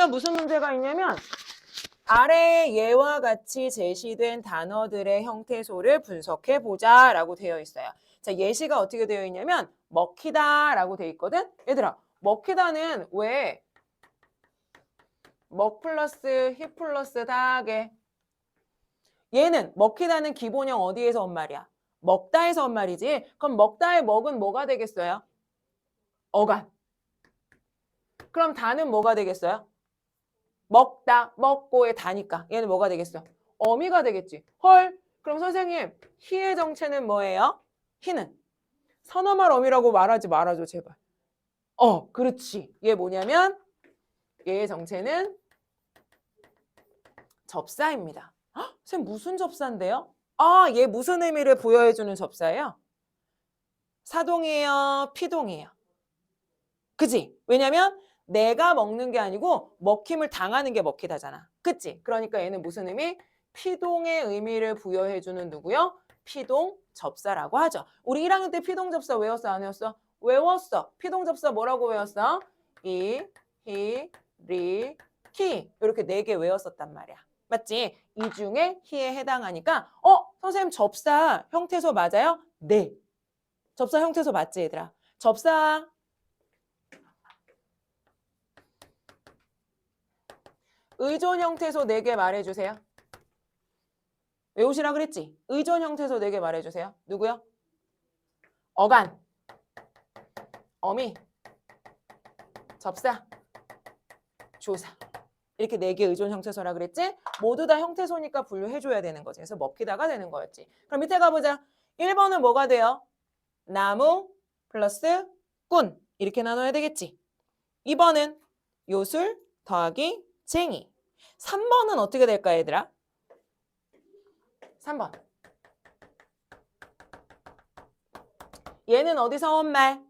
문제가 무슨 문제가 있냐면 아래 예와 같이 제시된 단어들의 형태소를 분석해보자 라고 되어 있어요. 자, 예시가 어떻게 되어 있냐면 먹히다 라고 되어 있거든. 얘들아, 먹히다는 왜 먹 플러스 히 플러스 다하게, 얘는 먹히다는 기본형 어디에서 온 말이야? 먹다에서 온 말이지. 그럼 먹다의 먹은 뭐가 되겠어요? 어간. 그럼 다는 뭐가 되겠어요? 먹다, 먹고의 다니까. 얘는 뭐가 되겠어? 어미가 되겠지. 헐, 그럼 선생님, 희의 정체는 뭐예요? 희는 선어말 어미라고 말하지 말아줘, 제발. 그렇지. 얘 뭐냐면 얘의 정체는 접사입니다. 헉, 선생님 무슨 접사인데요? 얘 무슨 의미를 부여해주는 접사예요? 사동이에요? 피동이에요? 그지? 왜냐면 내가 먹는 게 아니고 먹힘을 당하는 게 먹히다잖아. 그치? 그러니까 얘는 무슨 의미? 피동의 의미를 부여해주는 누구요? 피동 접사라고 하죠. 우리 1학년 때 피동 접사 외웠어? 안 외웠어? 외웠어. 피동 접사 뭐라고 외웠어? 이, 히, 리, 키. 이렇게 4개 외웠었단 말이야. 맞지? 이 중에 히에 해당하니까 선생님 접사 형태소 맞아요? 네. 접사 형태소 맞지 얘들아? 접사 의존 형태소 4개 말해주세요. 외우시라 그랬지? 의존 형태소 4개 말해주세요. 누구요? 어간, 어미, 접사, 조사. 이렇게 4개 의존 형태소라 그랬지? 모두 다 형태소니까 분류해줘야 되는 거지. 그래서 먹히다가 되는 거였지. 그럼 밑에 가보자. 1번은 뭐가 돼요? 나무 플러스 꾼. 이렇게 나눠야 되겠지. 2번은 요술 더하기 쟁이. 3번은 어떻게 될까 얘들아? 3번. 얘는 어디서 온 말?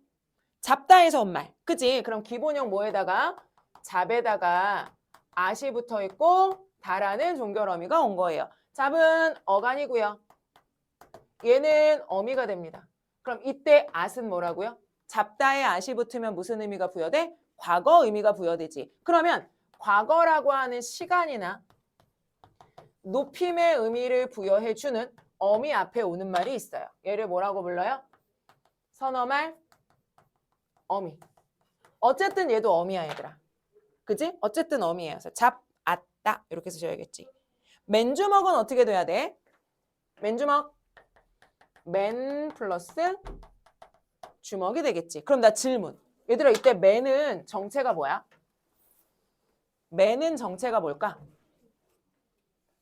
잡다에서 온 말. 그치? 그럼 기본형 뭐에다가? 잡에다가 아시 붙어 있고 다라는 종결 어미가 온 거예요. 잡은 어간이고요. 얘는 어미가 됩니다. 그럼 이때 at은 뭐라고요? 잡다에 at이 붙으면 무슨 의미가 부여돼? 과거 의미가 부여되지. 그러면 과거라고 하는 시간이나 높임의 의미를 부여해주는 어미 앞에 오는 말이 있어요. 얘를 뭐라고 불러요? 선어말 어미. 어쨌든 얘도 어미야 얘들아. 그지? 어쨌든 어미예요. 그래서 잡, 앗다 이렇게 쓰셔야겠지. 맨주먹은 어떻게 돼야 돼? 맨주먹 맨 플러스 주먹이 되겠지. 그럼 나 질문. 얘들아 이때 맨은 정체가 뭐야? 맨은 정체가 뭘까?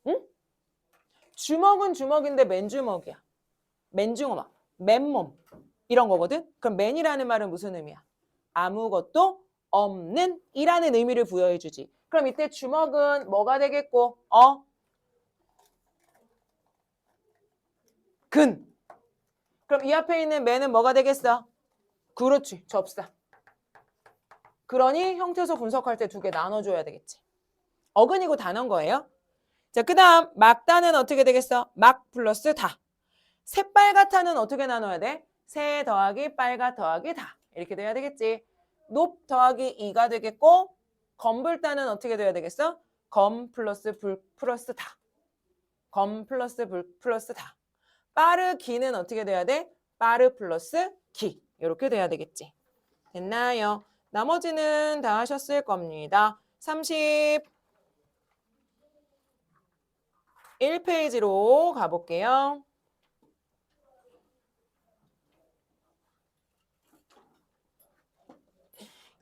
응? 주먹은 주먹인데 맨주먹이야. 맨주먹, 맨몸 이런 거거든. 그럼 맨이라는 말은 무슨 의미야? 아무것도 없는 이라는 의미를 부여해 주지. 그럼 이때 주먹은 뭐가 되겠고 근. 그럼 이 앞에 있는 맨은 뭐가 되겠어? 그렇지. 접사. 그러니 형태소 분석할 때 2개 나눠줘야 되겠지. 어근이고 단어인 거예요. 자, 그 다음 막다는 어떻게 되겠어? 막 플러스 다. 새빨갛다는 어떻게 나눠야 돼? 새 더하기 빨갛 더하기 다. 이렇게 돼야 되겠지. 높 더하기 이가 되겠고 검불다는 어떻게 돼야 되겠어? 검 플러스 불 플러스 다. 검 플러스 불 플러스 다. 빠르기는 어떻게 돼야 돼? 빠르 플러스 기. 이렇게 돼야 되겠지. 됐나요? 나머지는 다 하셨을 겁니다. 31페이지로 가볼게요.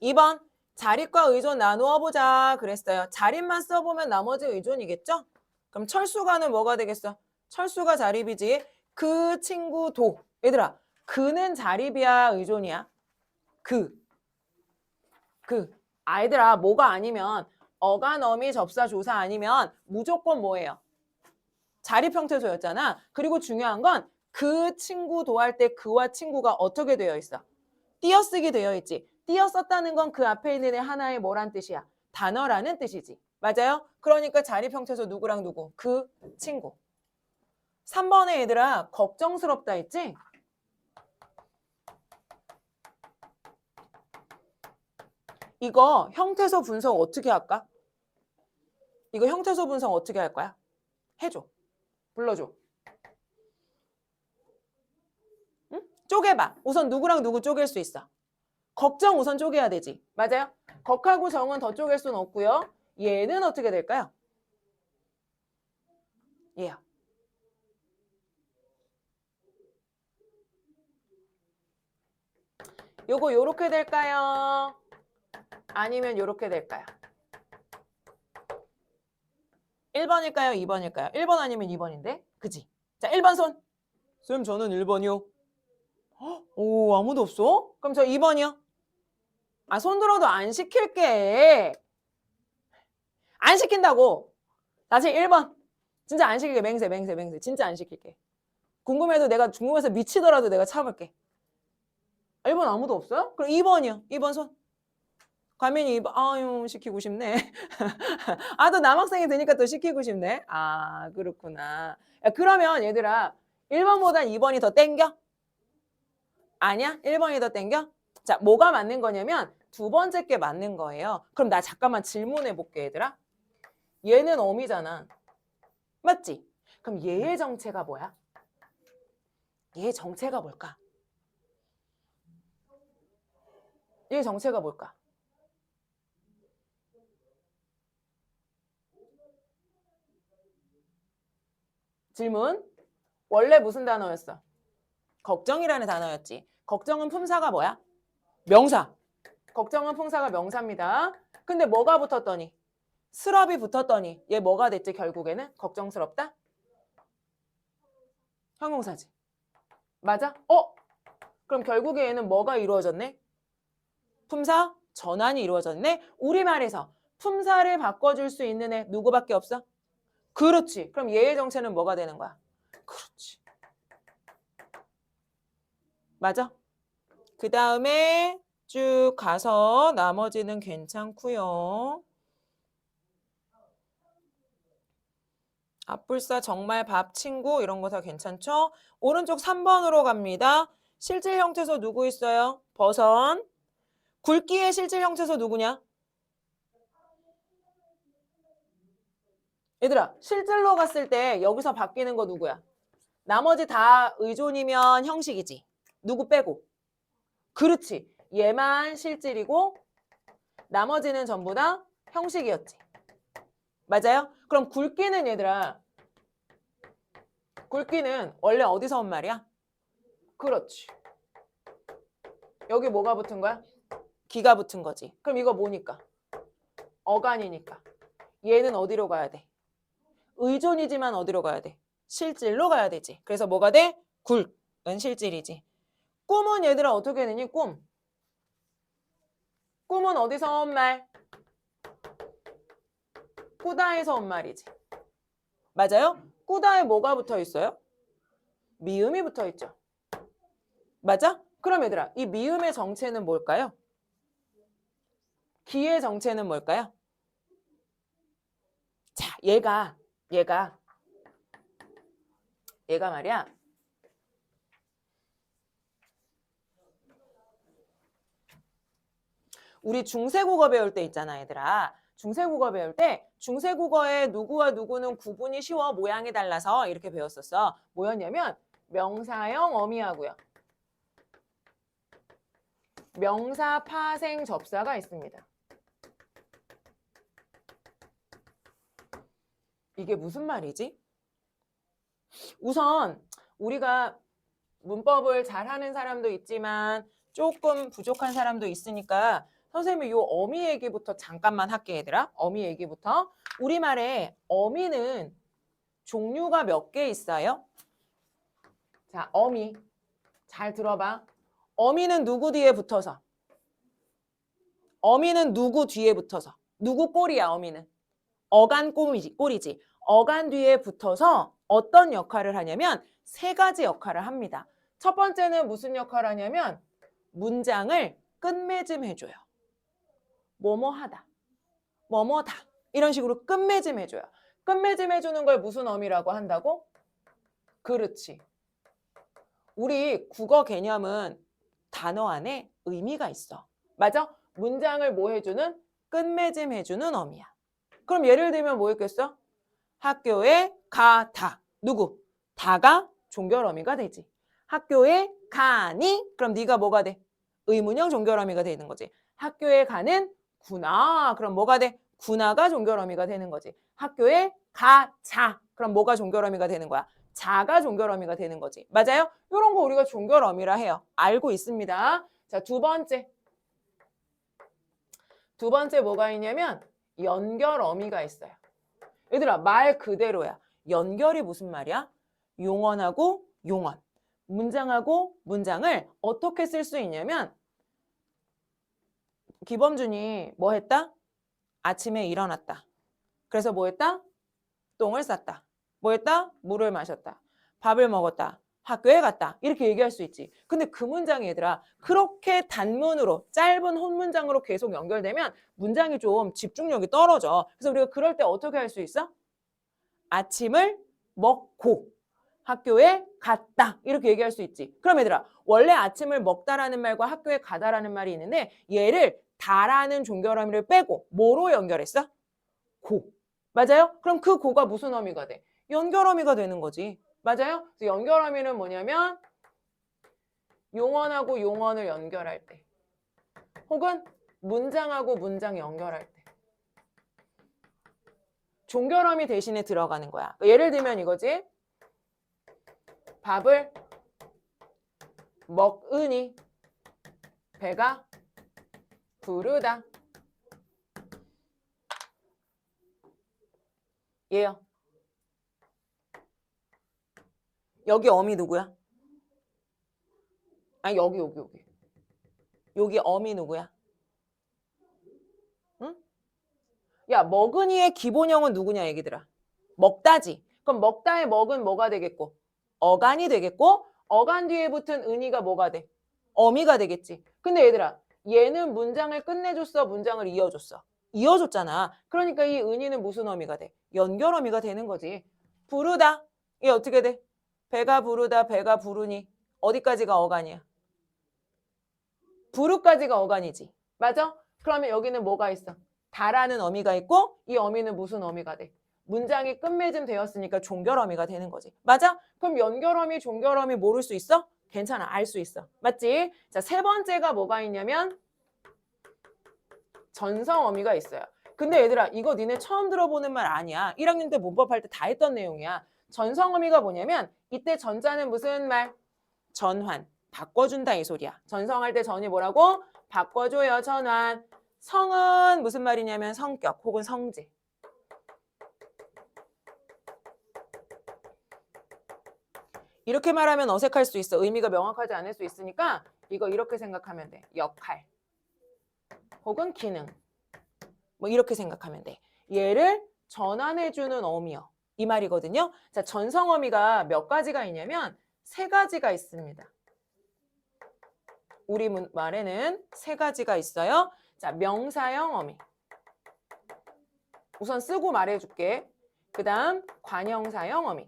2번 자립과 의존 나누어 보자 그랬어요. 자립만 써보면 나머지 의존이겠죠? 그럼 철수가는 뭐가 되겠어? 철수가 자립이지. 그 친구도. 얘들아, 그는 자립이야 의존이야? 얘들아 뭐가 아니면 어간 어미 접사 조사 아니면 무조건 뭐예요? 자립 형태소였잖아. 그리고 중요한 건 그 친구도 할 때 그와 친구가 어떻게 되어 있어? 띄어쓰기 되어 있지. 띄어썼다는 건 그 앞에 있는 애 하나의 뭐란 뜻이야? 단어라는 뜻이지. 맞아요? 그러니까 자립 형태소 누구랑 누구? 그 친구. 3번에 얘들아 걱정스럽다 했지? 이거 형태소 분석 어떻게 할까? 이거 형태소 분석 어떻게 할 거야? 해줘. 불러줘. 응? 쪼개봐. 우선 누구랑 누구 쪼갤 수 있어? 걱정 우선 쪼개야 되지. 맞아요? 걱하고 정은 더 쪼갤 수는 없고요. 얘는 어떻게 될까요? 얘요. 요거 요렇게 될까요? 아니면 요렇게 될까요? 1번일까요? 2번일까요? 1번 아니면 2번인데? 그지? 자, 1번 손. 쌤, 저는 1번이요. 오, 아무도 없어? 그럼 저 2번이요? 아, 손 들어도 안 시킬게. 안 시킨다고. 다시 1번. 진짜 안 시킬게. 맹세. 진짜 안 시킬게. 궁금해도 내가 궁금해서 미치더라도 내가 참을게. 1번 아무도 없어요? 그럼 2번이요. 2번 손. 가민이 2번. 아유, 시키고 싶네. 아, 또 남학생이 되니까 또 시키고 싶네. 아, 그렇구나. 야, 그러면 얘들아, 1번보단 2번이 더 땡겨? 아니야? 1번이 더 땡겨? 자, 뭐가 맞는 거냐면 두 번째 게 맞는 거예요. 그럼 나 잠깐만 질문해 볼게, 얘들아. 얘는 어미잖아. 맞지? 그럼 얘의 정체가 뭐야? 얘의 정체가 뭘까? 얘의 정체가 뭘까? 질문. 원래 무슨 단어였어? 걱정이라는 단어였지. 걱정은 품사가 뭐야? 명사. 걱정은 품사가 명사입니다. 근데 뭐가 붙었더니? 스럽이 붙었더니 얘 뭐가 됐지 결국에는? 걱정스럽다? 형용사지. 맞아? 그럼 결국에 얘는 뭐가 이루어졌네? 품사 전환이 이루어졌네? 우리말에서 품사를 바꿔줄 수 있는 애 누구밖에 없어? 그렇지. 그럼 얘의 정체는 뭐가 되는 거야? 그렇지. 맞아? 그 다음에 쭉 가서 나머지는 괜찮고요. 앞불사 정말 밥 친구 이런 거 다 괜찮죠? 오른쪽 3번으로 갑니다. 실질 형태소 누구 있어요? 버선. 굵기의 실질 형태소 누구냐? 얘들아, 실질로 갔을 때 여기서 바뀌는 거 누구야? 나머지 다 의존이면 형식이지. 누구 빼고? 그렇지. 얘만 실질이고 나머지는 전부 다 형식이었지. 맞아요? 그럼 굵기는 얘들아. 굵기는 원래 어디서 온 말이야? 그렇지. 여기 뭐가 붙은 거야? 기가 붙은 거지. 그럼 이거 뭐니까? 어간이니까. 얘는 어디로 가야 돼? 의존이지만 어디로 가야 돼? 실질로 가야 되지. 그래서 뭐가 돼? 굵은 실질이지. 꿈은 얘들아 어떻게 되니? 꿈. 꿈은 어디서 온 말? 꾸다에서 온 말이지. 맞아요? 꾸다에 뭐가 붙어 있어요? 미음이 붙어 있죠. 맞아? 그럼 얘들아 이 미음의 정체는 뭘까요? 기의 정체는 뭘까요? 자, 얘가 말이야. 우리 중세국어 배울 때 있잖아, 얘들아. 중세국어 배울 때 중세국어에 누구와 누구는 구분이 쉬워 모양이 달라서 이렇게 배웠었어. 뭐였냐면 명사형 어미하고요. 명사 파생 접사가 있습니다. 이게 무슨 말이지? 우선 우리가 문법을 잘하는 사람도 있지만 조금 부족한 사람도 있으니까 선생님이 요 어미 얘기부터 잠깐만 할게 얘들아. 어미 얘기부터. 우리말에 어미는 종류가 몇 개 있어요? 자, 어미. 잘 들어봐. 어미는 누구 뒤에 붙어서? 어미는 누구 뒤에 붙어서? 누구 꼬리야, 어미는? 어간 꼬리지. 어간 뒤에 붙어서 어떤 역할을 하냐면 세 가지 역할을 합니다. 첫 번째는 무슨 역할을 하냐면 문장을 끝맺음 해줘요. 뭐뭐하다, 뭐뭐다 이런 식으로 끝맺음 해줘요. 끝맺음 해주는 걸 무슨 어미라고 한다고? 그렇지. 우리 국어 개념은 단어 안에 의미가 있어. 맞아? 문장을 뭐 해주는? 끝맺음 해주는 어미야. 그럼 예를 들면 뭐였겠어? 학교에 가다. 누구? 다가 종결어미가 되지. 학교에 가니? 그럼 네가 뭐가 돼? 의문형 종결어미가 되는 거지. 학교에 가는 구나. 그럼 뭐가 돼? 구나가 종결어미가 되는 거지. 학교에 가자. 그럼 뭐가 종결어미가 되는 거야? 자가 종결어미가 되는 거지. 맞아요? 이런 거 우리가 종결어미라 해요. 알고 있습니다. 자, 두 번째. 두 번째 뭐가 있냐면 연결어미가 있어요. 얘들아, 말 그대로야. 연결이 무슨 말이야? 용언하고 용언. 문장하고 문장을 어떻게 쓸 수 있냐면 기범준이 뭐 했다? 아침에 일어났다. 그래서 뭐 했다? 똥을 쌌다. 뭐 했다? 물을 마셨다. 밥을 먹었다. 학교에 갔다. 이렇게 얘기할 수 있지. 근데 그 문장이 얘들아 그렇게 단문으로 짧은 혼문장으로 계속 연결되면 문장이 좀 집중력이 떨어져. 그래서 우리가 그럴 때 어떻게 할 수 있어? 아침을 먹고 학교에 갔다. 이렇게 얘기할 수 있지. 그럼 얘들아 원래 아침을 먹다라는 말과 학교에 가다라는 말이 있는데 얘를 다라는 종결어미를 빼고 뭐로 연결했어? 고. 맞아요? 그럼 그 고가 무슨 어미가 돼? 연결어미가 되는 거지. 맞아요? 그래서 연결어미는 뭐냐면 용언하고 용언을 연결할 때 혹은 문장하고 문장 연결할 때 종결어미 대신에 들어가는 거야. 예를 들면 이거지. 밥을 먹으니 배가 부르다. 얘요. 여기 어미 누구야? 아니 여기. 여기 어미 누구야? 응? 야 먹으니의 기본형은 누구냐 얘기들아. 먹다지. 그럼 먹다의 먹은 뭐가 되겠고? 어간이 되겠고 어간 뒤에 붙은 은이가 뭐가 돼? 어미가 되겠지. 근데 얘들아 얘는 문장을 끝내줬어? 문장을 이어줬어? 이어줬잖아. 그러니까 이 은이는 무슨 어미가 돼? 연결어미가 되는 거지. 부르다. 이게 어떻게 돼? 배가 부르다 배가 부르니 어디까지가 어간이야? 부르까지가 어간이지. 맞아? 그러면 여기는 뭐가 있어? 다라는 어미가 있고 이 어미는 무슨 어미가 돼? 문장이 끝맺음 되었으니까 종결어미가 되는 거지. 맞아? 그럼 연결어미, 종결어미 모를 수 있어? 괜찮아. 알 수 있어. 맞지? 자, 세 번째가 뭐가 있냐면 전성어미가 있어요. 근데 얘들아 이거 니네 처음 들어보는 말 아니야. 1학년 때 문법 할 때 다 했던 내용이야. 전성어미가 뭐냐면 이때 전자는 무슨 말? 전환. 바꿔준다 이 소리야. 전성할 때 전이 뭐라고? 바꿔줘요 전환. 성은 무슨 말이냐면 성격 혹은 성질. 이렇게 말하면 어색할 수 있어. 의미가 명확하지 않을 수 있으니까 이거 이렇게 생각하면 돼. 역할 혹은 기능. 뭐 이렇게 생각하면 돼. 얘를 전환해주는 어미요. 이 말이거든요. 자, 전성어미가 몇 가지가 있냐면 세 가지가 있습니다. 우리 말에는 세 가지가 있어요. 자, 명사형 어미. 우선 쓰고 말해줄게. 그 다음 관형사형 어미.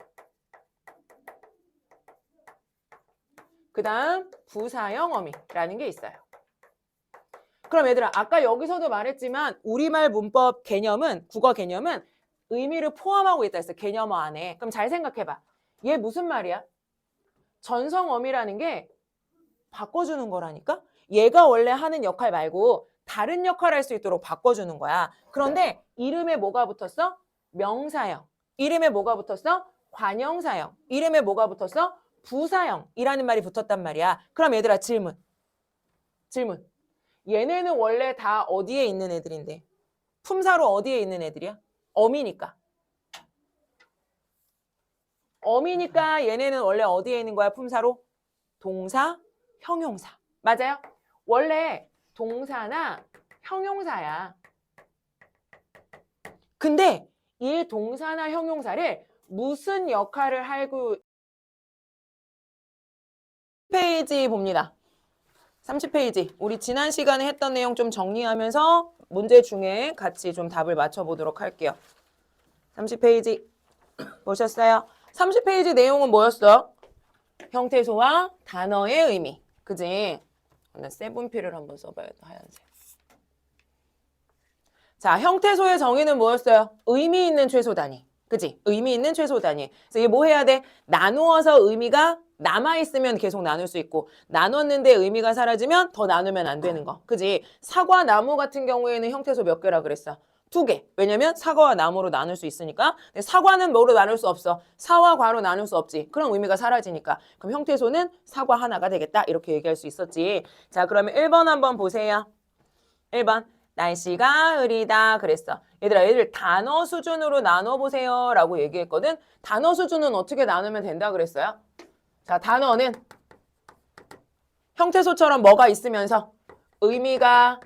그 다음 부사형 어미라는 게 있어요. 그럼 얘들아 아까 여기서도 말했지만 우리말 문법 개념은 국어 개념은 의미를 포함하고 있다 했어. 개념어 안에. 그럼 잘 생각해봐. 얘 무슨 말이야? 전성어미라는 게 바꿔주는 거라니까? 얘가 원래 하는 역할 말고 다른 역할을 할 수 있도록 바꿔주는 거야. 그런데 이름에 뭐가 붙었어? 명사형. 이름에 뭐가 붙었어? 관형사형. 이름에 뭐가 붙었어? 부사형이라는 말이 붙었단 말이야. 그럼 얘들아 질문. 얘네는 원래 다 어디에 있는 애들인데? 품사로 어디에 있는 애들이야? 어미니까. 어미니까 얘네는 원래 어디에 있는 거야? 품사로? 동사, 형용사. 맞아요? 원래 동사나 형용사야. 근데 이 동사나 형용사를 무슨 역할을 하고 30페이지 봅니다. 30페이지. 우리 지난 시간에 했던 내용 좀 정리하면서 문제 중에 같이 좀 답을 맞춰보도록 할게요. 30페이지 보셨어요? 30페이지 내용은 뭐였어? 형태소와 단어의 의미. 그지? 나 세븐필을 한번 써봐야겠다. 하얀색. 자, 형태소의 정의는 뭐였어요? 의미 있는 최소 단위. 그치? 의미 있는 최소 단위. 그래서 이게 뭐 해야 돼? 나누어서 의미가 남아있으면 계속 나눌 수 있고 나눴는데 의미가 사라지면 더 나누면 안 되는 거. 그지? 사과, 나무 같은 경우에는 형태소 몇 개라 그랬어? 2개. 왜냐면 사과와 나무로 나눌 수 있으니까. 근데 사과는 뭐로 나눌 수 없어? 사와 과로 나눌 수 없지. 그럼 의미가 사라지니까. 그럼 형태소는 사과 하나가 되겠다. 이렇게 얘기할 수 있었지. 자, 그러면 1번 한번 보세요. 1번. 날씨가 흐리다 그랬어. 얘들아, 얘들 단어 수준으로 나눠보세요 라고 얘기했거든. 단어 수준은 어떻게 나누면 된다 그랬어요? 자, 단어는 형태소처럼 뭐가 있으면서 의미가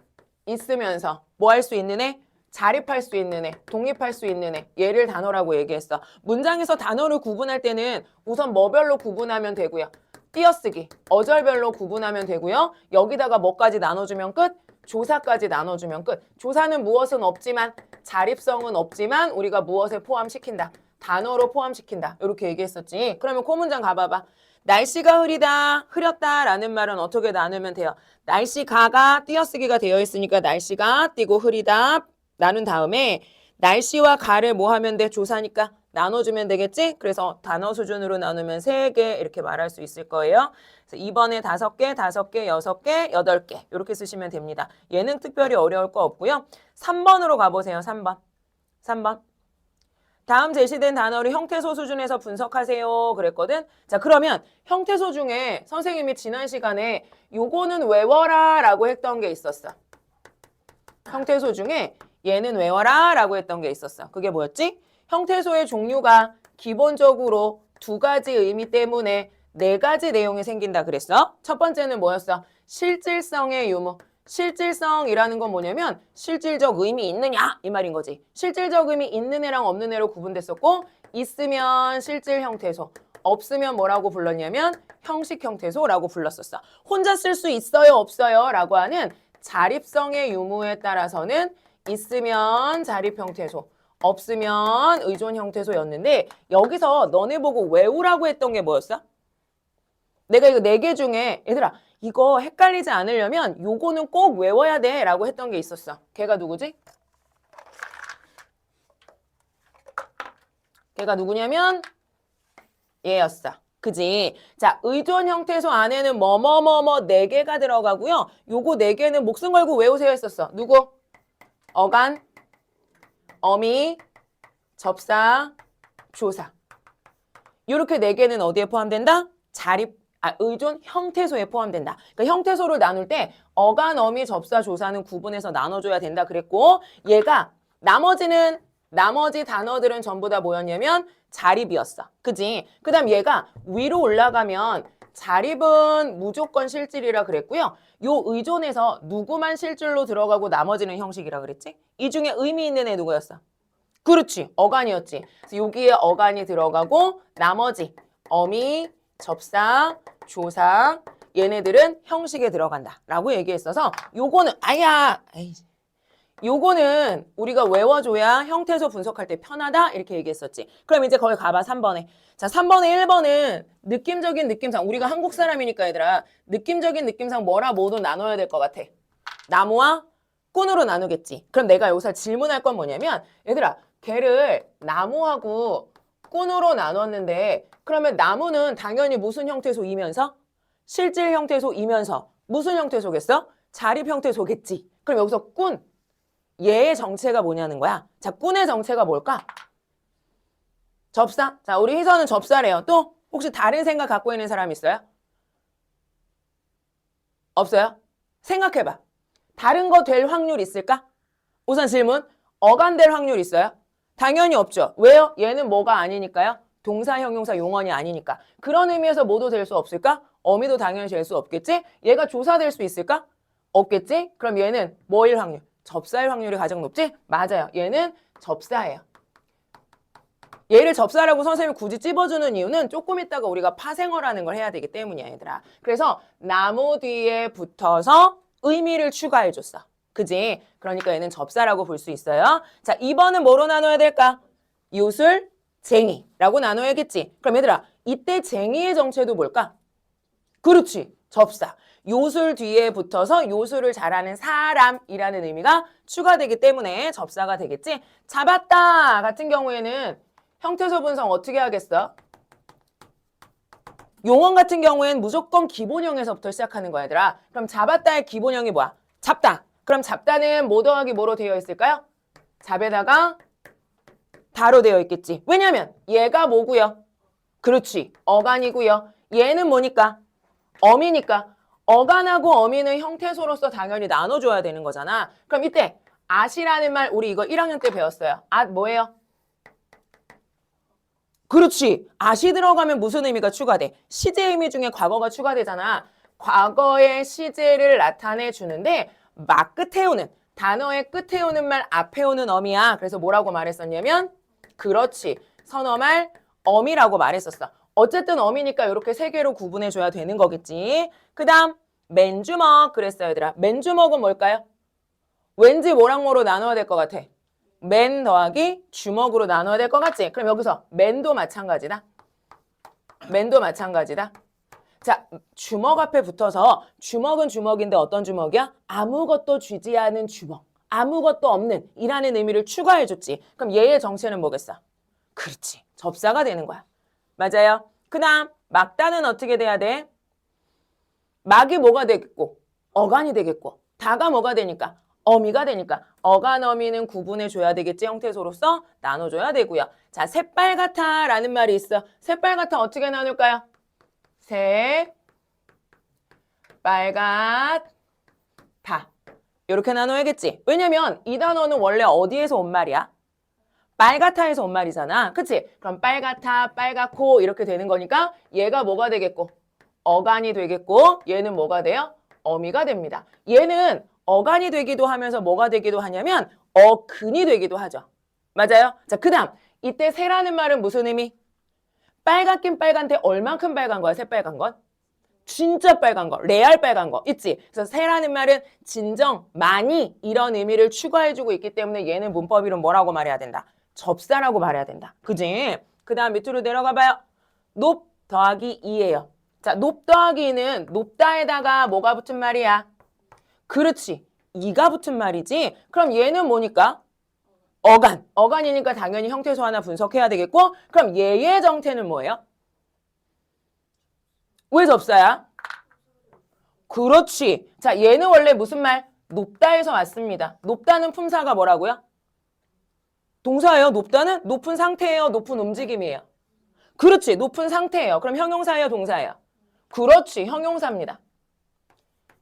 있으면서 뭐 할 수 있는 애? 자립할 수 있는 애, 독립할 수 있는 애. 얘를 단어라고 얘기했어. 문장에서 단어를 구분할 때는 우선 뭐별로 구분하면 되고요. 띄어쓰기, 어절별로 구분하면 되고요. 여기다가 뭐까지 나눠주면 끝? 조사까지 나눠주면 끝. 조사는 무엇은 없지만 자립성은 없지만 우리가 무엇에 포함시킨다. 단어로 포함시킨다. 이렇게 얘기했었지. 그러면 그 문장 가봐봐. 날씨가 흐리다, 흐렸다 라는 말은 어떻게 나누면 돼요? 날씨가가 띄어쓰기가 되어 있으니까 날씨가 띄고 흐리다 나눈 다음에 날씨와 가를 뭐 하면 돼? 조사니까 나눠주면 되겠지? 그래서 단어 수준으로 나누면 3개 이렇게 말할 수 있을 거예요. 그래서 2번에 5개, 5개, 6개, 8개 이렇게 쓰시면 됩니다. 얘는 특별히 어려울 거 없고요. 3번으로 가보세요. 3번. 3번. 다음 제시된 단어를 형태소 수준에서 분석하세요 그랬거든. 자, 그러면 형태소 중에 선생님이 지난 시간에 요거는 외워라 라고 했던 게 있었어. 형태소 중에 얘는 외워라 라고 했던 게 있었어. 그게 뭐였지? 형태소의 종류가 기본적으로 2가지 의미 때문에 4가지 내용이 생긴다 그랬어. 첫 번째는 뭐였어? 실질성의 유무. 실질성이라는 건 뭐냐면 실질적 의미 있느냐 이 말인 거지. 실질적 의미 있는 애랑 없는 애로 구분됐었고 있으면 실질 형태소, 없으면 뭐라고 불렀냐면 형식 형태소라고 불렀었어. 혼자 쓸 수 있어요 없어요 라고 하는 자립성의 유무에 따라서는 있으면 자립 형태소, 없으면 의존 형태소였는데 여기서 너네 보고 외우라고 했던 게 뭐였어? 내가 이거 4개 중에 얘들아 이거 헷갈리지 않으려면 요거는 꼭 외워야 돼 라고 했던 게 있었어. 걔가 누구지? 걔가 누구냐면 얘였어. 그지? 자, 의존 형태소 안에는 뭐뭐뭐뭐 4개가 들어가고요. 요거 4개는 목숨 걸고 외우세요 했었어. 누구? 어간, 어미, 접사, 조사. 요렇게 4개는 어디에 포함된다? 의존 형태소에 포함된다. 그러니까 형태소를 나눌 때 어간, 어미, 접사, 조사는 구분해서 나눠줘야 된다 그랬고 얘가 나머지 단어들은 전부 다 뭐였냐면 자립이었어. 그지? 그 다음 얘가 위로 올라가면 자립은 무조건 실질이라 그랬고요. 요 의존에서 누구만 실질로 들어가고 나머지는 형식이라 그랬지? 이 중에 의미 있는 애 누구였어? 그렇지. 어간이었지. 그래서 여기에 어간이 들어가고 나머지 어미, 접사, 조사 얘네들은 형식에 들어간다 라고 얘기했어서 요거는 요거는 우리가 외워줘야 형태소 분석할 때 편하다 이렇게 얘기했었지. 그럼 이제 거기 가봐 3번에. 자, 3번에 1번은 느낌적인 느낌상 우리가 한국 사람이니까 얘들아 느낌적인 느낌상 뭐라 뭐도 나눠야 될 것 같아. 나무와 꾼으로 나누겠지. 그럼 내가 여기서 질문할 건 뭐냐면 얘들아 걔를 나무하고 꾼으로 나눴는데 그러면 나무는 당연히 무슨 형태소이면서? 실질 형태소이면서 무슨 형태소겠어? 자립 형태소겠지. 그럼 여기서 꾼 얘의 정체가 뭐냐는 거야. 자, 꾼의 정체가 뭘까? 접사. 자, 우리 희선은 접사래요. 또 혹시 다른 생각 갖고 있는 사람 있어요? 없어요? 생각해봐. 다른 거 될 확률 있을까? 우선 질문. 어간 될 확률 있어요? 당연히 없죠. 왜요? 얘는 뭐가 아니니까요. 동사, 형용사, 용언이 아니니까. 그런 의미에서 뭐도 될 수 없을까? 어미도 당연히 될 수 없겠지? 얘가 조사될 수 있을까? 없겠지? 그럼 얘는 뭐일 확률? 접사일 확률이 가장 높지? 맞아요. 얘는 접사예요. 얘를 접사라고 선생님이 굳이 찝어주는 이유는 조금 있다가 우리가 파생어라는 걸 해야 되기 때문이야, 얘들아. 그래서 나무 뒤에 붙어서 의미를 추가해줬어. 그지? 그러니까 얘는 접사라고 볼 수 있어요. 자, 2번은 뭐로 나눠야 될까? 요술, 쟁이라고 나눠야겠지. 그럼 얘들아, 이때 쟁이의 정체도 뭘까? 그렇지, 접사. 요술 뒤에 붙어서 요술을 잘하는 사람이라는 의미가 추가되기 때문에 접사가 되겠지. 잡았다 같은 경우에는 형태소 분석 어떻게 하겠어? 용언 같은 경우엔 무조건 기본형에서부터 시작하는 거야, 얘들아. 그럼 잡았다의 기본형이 뭐야? 잡다. 그럼 잡다는 뭐 더하기 뭐로 되어 있을까요? 잡에다가 다로 되어 있겠지. 왜냐면 얘가 뭐고요? 그렇지. 어간이고요. 얘는 뭐니까? 어미니까. 어간하고 어미는 형태소로서 당연히 나눠줘야 되는 거잖아. 그럼 이때 앗이라는 말 우리 이거 1학년 때 배웠어요. 앗 뭐예요? 그렇지. 앗이 들어가면 무슨 의미가 추가돼? 시제 의미 중에 과거가 추가되잖아. 과거의 시제를 나타내 주는데 막 끝에 오는 단어의 끝에 오는 말 앞에 오는 어미야. 그래서 뭐라고 말했었냐면 그렇지. 선어말 어미라고 말했었어. 어쨌든 어미니까 이렇게 세 개로 구분해 줘야 되는 거겠지. 그 다음 맨주먹 그랬어요, 얘들아. 맨주먹은 뭘까요? 왠지 뭐랑 뭐로 나눠야 될 것 같아. 맨 더하기 주먹으로 나눠야 될 것 같지? 그럼 여기서 맨도 마찬가지다. 맨도 마찬가지다. 자, 주먹 앞에 붙어서 주먹은 주먹인데 어떤 주먹이야? 아무것도 쥐지 않은 주먹. 아무것도 없는 이라는 의미를 추가해줬지. 그럼 얘의 정체는 뭐겠어? 그렇지. 접사가 되는 거야. 맞아요. 그 다음 막다는 어떻게 돼야 돼? 막이 뭐가 되겠고 어간이 되겠고 다가 뭐가 되니까 어미가 되니까 어간 어미는 구분해 줘야 되겠지. 형태소로서 나눠줘야 되고요. 자, 새빨갛다 라는 말이 있어. 새빨갛다 어떻게 나눌까요? 새빨갛다 이렇게 나눠야겠지. 왜냐면 이 단어는 원래 어디에서 온 말이야? 빨갛다에서 온 말이잖아. 그치? 그럼 빨갛다, 빨갛고 이렇게 되는 거니까 얘가 뭐가 되겠고 어간이 되겠고 얘는 뭐가 돼요? 어미가 됩니다. 얘는 어간이 되기도 하면서 뭐가 되기도 하냐면 어근이 되기도 하죠. 맞아요? 자, 그 다음 이때 새라는 말은 무슨 의미? 빨갛긴 빨간데 얼만큼 빨간 거야? 새빨간 건? 진짜 빨간 거, 레알 빨간 거 있지? 그래서 새라는 말은 진정, 많이 이런 의미를 추가해주고 있기 때문에 얘는 문법이론 뭐라고 말해야 된다? 접사라고 말해야 된다. 그지? 그 다음 밑으로 내려가 봐요. 높 더하기 2예요. 자, 높 더하기 2는 높다에다가 뭐가 붙은 말이야? 그렇지. 2가 붙은 말이지. 그럼 얘는 뭐니까? 어간. 어간이니까 당연히 형태소 하나 분석해야 되겠고 그럼 얘의 정태는 뭐예요? 왜 접사야? 그렇지. 자, 얘는 원래 무슨 말? 높다에서 왔습니다. 높다는 품사가 뭐라고요? 동사예요. 높다는 높은 상태예요. 높은 움직임이에요. 그렇지. 높은 상태예요. 그럼 형용사예요. 동사예요. 그렇지. 형용사입니다.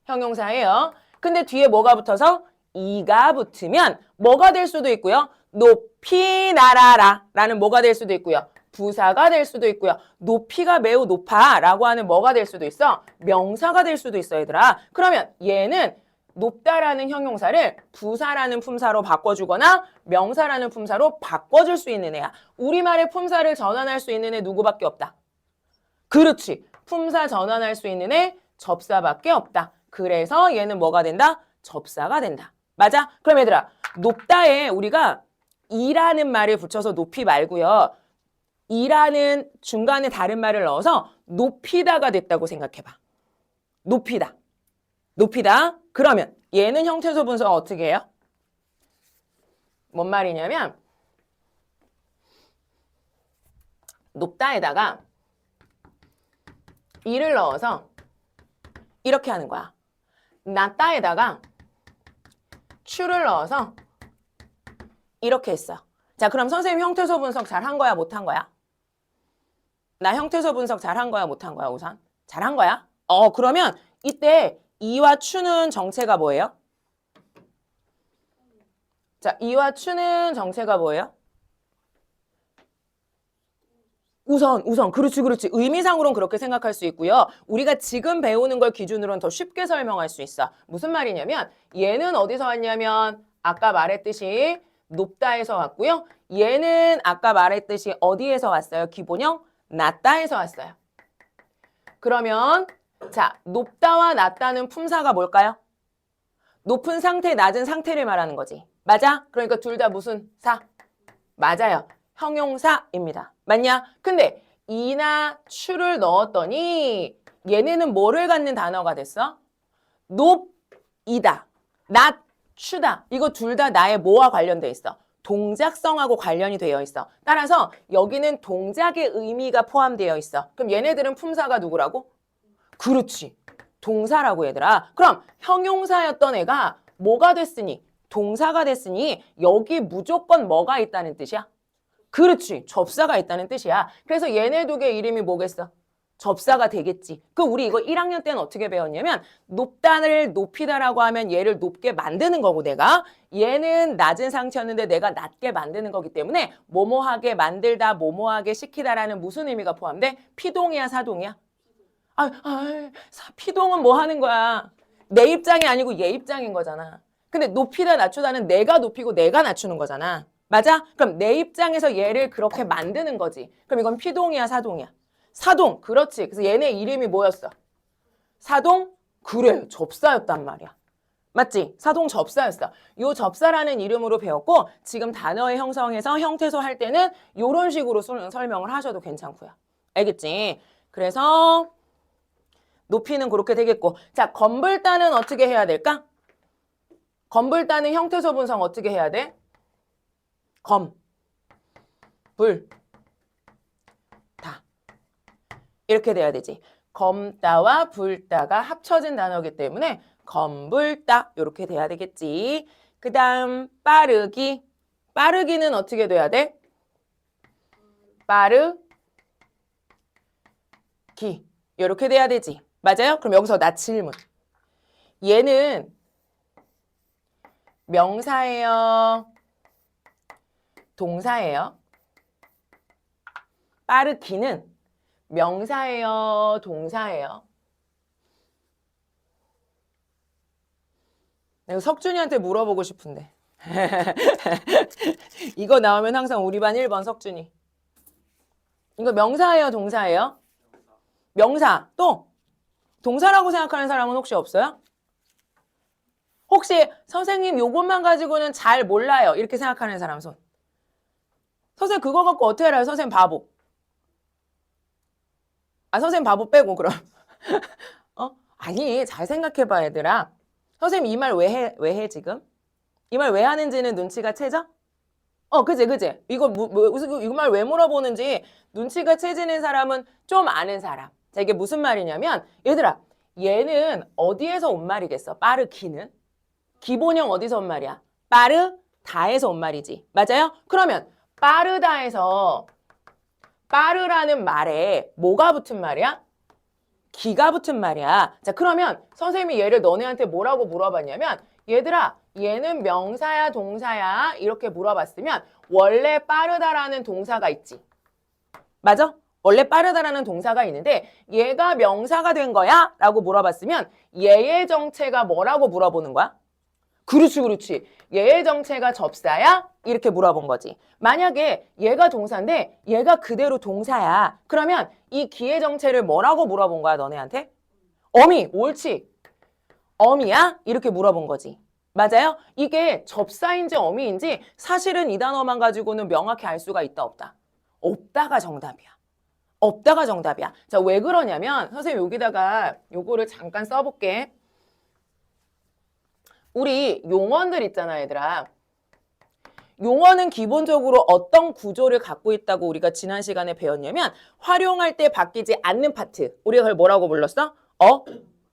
형용사예요. 근데 뒤에 뭐가 붙어서? 이가 붙으면 뭐가 될 수도 있고요. 높이 날아라 라는 뭐가 될 수도 있고요. 부사가 될 수도 있고요. 높이가 매우 높아 라고 하는 뭐가 될 수도 있어? 명사가 될 수도 있어, 얘들아. 그러면 얘는 높다라는 형용사를 부사라는 품사로 바꿔주거나 명사라는 품사로 바꿔줄 수 있는 애야. 우리말의 품사를 전환할 수 있는 애 누구밖에 없다. 그렇지. 품사 전환할 수 있는 애 접사밖에 없다. 그래서 얘는 뭐가 된다? 접사가 된다. 맞아? 그럼 얘들아, 높다에 우리가 이라는 말을 붙여서 높이 말고요. 이라는 중간에 다른 말을 넣어서 높이다가 됐다고 생각해봐. 높이다. 높이다. 그러면 얘는 형태소 분석 어떻게 해요? 뭔 말이냐면 높다에다가 이를 넣어서 이렇게 하는 거야. 낮다에다가 추를 넣어서 이렇게 했어. 자, 그럼 선생님 형태소 분석 잘한 거야? 못한 거야? 나 형태소 분석 잘한 거야? 못한 거야? 우선? 잘한 거야? 그러면 이때 이와 추는 정체가 뭐예요? 자, 이와 추는 정체가 뭐예요? 우선. 그렇지. 의미상으로는 그렇게 생각할 수 있고요. 우리가 지금 배우는 걸 기준으로는 더 쉽게 설명할 수 있어. 무슨 말이냐면 얘는 어디서 왔냐면 아까 말했듯이 높다에서 왔고요. 얘는 아까 말했듯이 어디에서 왔어요? 기본형? 낮다에서 왔어요. 그러면 자, 높다와 낮다는 품사가 뭘까요? 높은 상태, 낮은 상태를 말하는 거지. 맞아? 그러니까 둘 다 무슨 사? 맞아요. 형용사입니다. 맞냐? 근데 이나 추를 넣었더니 얘네는 뭐를 갖는 단어가 됐어? 높이다, 낮추다. 이거 둘 다 나의 뭐와 관련돼 있어? 동작성하고 관련이 되어 있어. 따라서 여기는 동작의 의미가 포함되어 있어. 그럼 얘네들은 품사가 누구라고? 그렇지. 동사라고 얘들아. 그럼 형용사였던 애가 뭐가 됐으니? 동사가 됐으니 여기 무조건 뭐가 있다는 뜻이야? 그렇지. 접사가 있다는 뜻이야. 그래서 얘네 두 개 이름이 뭐겠어? 접사가 되겠지. 그 우리 이거 1학년 때는 어떻게 배웠냐면 높다를 높이다라고 하면 얘를 높게 만드는 거고 내가 얘는 낮은 상태였는데 내가 낮게 만드는 거기 때문에 뭐뭐하게 만들다 뭐뭐하게 시키다라는 무슨 의미가 포함돼? 피동이야 사동이야? 피동은 뭐 하는 거야? 내 입장이 아니고 얘 입장인 거잖아. 근데 높이다 낮추다는 내가 높이고 내가 낮추는 거잖아. 맞아? 그럼 내 입장에서 얘를 그렇게 만드는 거지. 그럼 이건 피동이야 사동이야? 사동. 그렇지. 그래서 얘네 이름이 뭐였어? 사동? 그래. 접사였단 말이야. 맞지? 사동 접사였어. 요 접사라는 이름으로 배웠고 지금 단어의 형성에서 형태소 할 때는 요런 식으로 설명을 하셔도 괜찮고요. 알겠지? 그래서 높이는 그렇게 되겠고 자, 건불다는 어떻게 해야 될까? 건불다는 형태소 분석 어떻게 해야 돼? 검, 불, 다 이렇게 돼야 되지. 검다와 불다가 합쳐진 단어이기 때문에 검불다 이렇게 돼야 되겠지. 그 다음 빠르기. 빠르기는 어떻게 돼야 돼? 빠르기 이렇게 돼야 되지. 맞아요? 그럼 여기서 나 질문. 얘는 명사예요? 동사예요? 빠르기는 명사예요? 동사예요? 내가 석준이한테 물어보고 싶은데. 이거 나오면 항상 우리 반 1번 석준이. 이거 명사예요? 동사예요? 명사. 또 동사라고 생각하는 사람은 혹시 없어요? 혹시 선생님 요것만 가지고는 잘 몰라요. 이렇게 생각하는 사람 손. 선생님 그거 갖고 어떻게 알아요? 선생님 바보. 선생님 바보 빼고 그럼. 아니 잘 생각해봐 얘들아. 선생님 이 말 왜 해 지금? 이 말 왜 하는지는 눈치가 채져? 그지. 이거 이 말 왜 물어보는지 눈치가 채지는 사람은 좀 아는 사람. 자, 이게 무슨 말이냐면 얘들아 얘는 어디에서 온 말이겠어? 빠르기는? 기본형 어디서 온 말이야? 빠르다에서 온 말이지. 맞아요? 그러면 빠르다에서 빠르라는 말에 뭐가 붙은 말이야? 기가 붙은 말이야. 자, 그러면 선생님이 얘를 너네한테 뭐라고 물어봤냐면 얘들아 얘는 명사야 동사야 이렇게 물어봤으면 원래 빠르다라는 동사가 있지. 맞아? 원래 빠르다라는 동사가 있는데 얘가 명사가 된 거야? 라고 물어봤으면 얘의 정체가 뭐라고 물어보는 거야? 그렇지. 얘의 정체가 접사야? 이렇게 물어본 거지. 만약에 얘가 동사인데 얘가 그대로 동사야. 그러면 이 기의 정체를 뭐라고 물어본 거야 너네한테? 어미, 옳지. 어미야? 이렇게 물어본 거지. 맞아요? 이게 접사인지 어미인지 사실은 이 단어만 가지고는 명확히 알 수가 있다 없다? 없다가 정답이야. 없다가 정답이야. 자, 왜 그러냐면 선생님 여기다가 요거를 잠깐 써볼게. 우리 용어들 있잖아 얘들아. 용어는 기본적으로 어떤 구조를 갖고 있다고 우리가 지난 시간에 배웠냐면 활용할 때 바뀌지 않는 파트. 우리가 그걸 뭐라고 불렀어?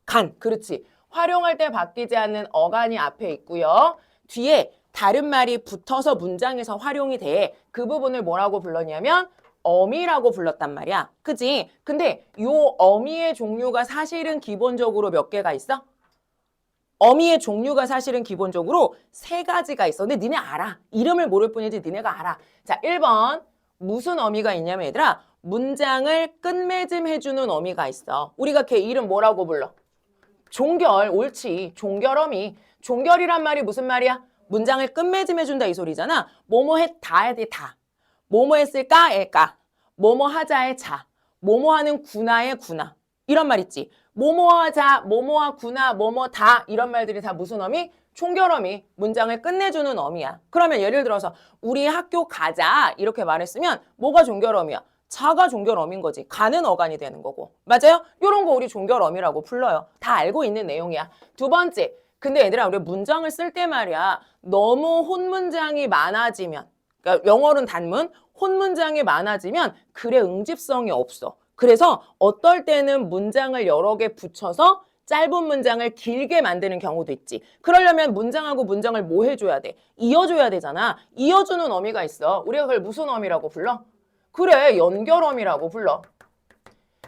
간. 그렇지. 활용할 때 바뀌지 않는 어간이 앞에 있고요. 뒤에 다른 말이 붙어서 문장에서 활용이 돼. 그 부분을 뭐라고 불렀냐면 어미라고 불렀단 말이야. 그치? 근데 요 어미의 종류가 사실은 기본적으로 몇 개가 있어? 어미의 종류가 사실은 기본적으로 3가지가 있어. 근데 니네 알아. 이름을 모를 뿐이지 니네가 알아. 자, 1번 무슨 어미가 있냐면 얘들아 문장을 끝맺음 해주는 어미가 있어. 우리가 걔 이름 뭐라고 불러? 종결. 옳지. 종결어미. 종결이란 말이 무슨 말이야? 문장을 끝맺음 해준다 이 소리잖아. 뭐뭐 했다에 다. 뭐뭐 했을까에 까. 뭐뭐 하자에 자. 뭐뭐 하는 구나에 구나. 이런 말 있지. 뭐뭐하자, 뭐뭐하구나, 뭐뭐다 이런 말들이 다 무슨 어미? 총결어미. 문장을 끝내주는 어미야. 그러면 예를 들어서 우리 학교 가자 이렇게 말했으면 뭐가 종결어미야? 자가 종결어민 거지. 가는 어간이 되는 거고. 맞아요? 이런 거 우리 종결어미라고 불러요. 다 알고 있는 내용이야. 두 번째. 근데 얘들아, 우리 문장을 쓸 때 말이야. 너무 혼문장이 많아지면, 그러니까 영어로는 단문, 혼문장이 많아지면 글의 응집성이 없어. 그래서 어떨 때는 문장을 여러 개 붙여서 짧은 문장을 길게 만드는 경우도 있지. 그러려면 문장하고 문장을 뭐 해줘야 돼? 이어줘야 되잖아. 이어주는 어미가 있어. 우리가 그걸 무슨 어미라고 불러? 그래, 연결어미라고 불러.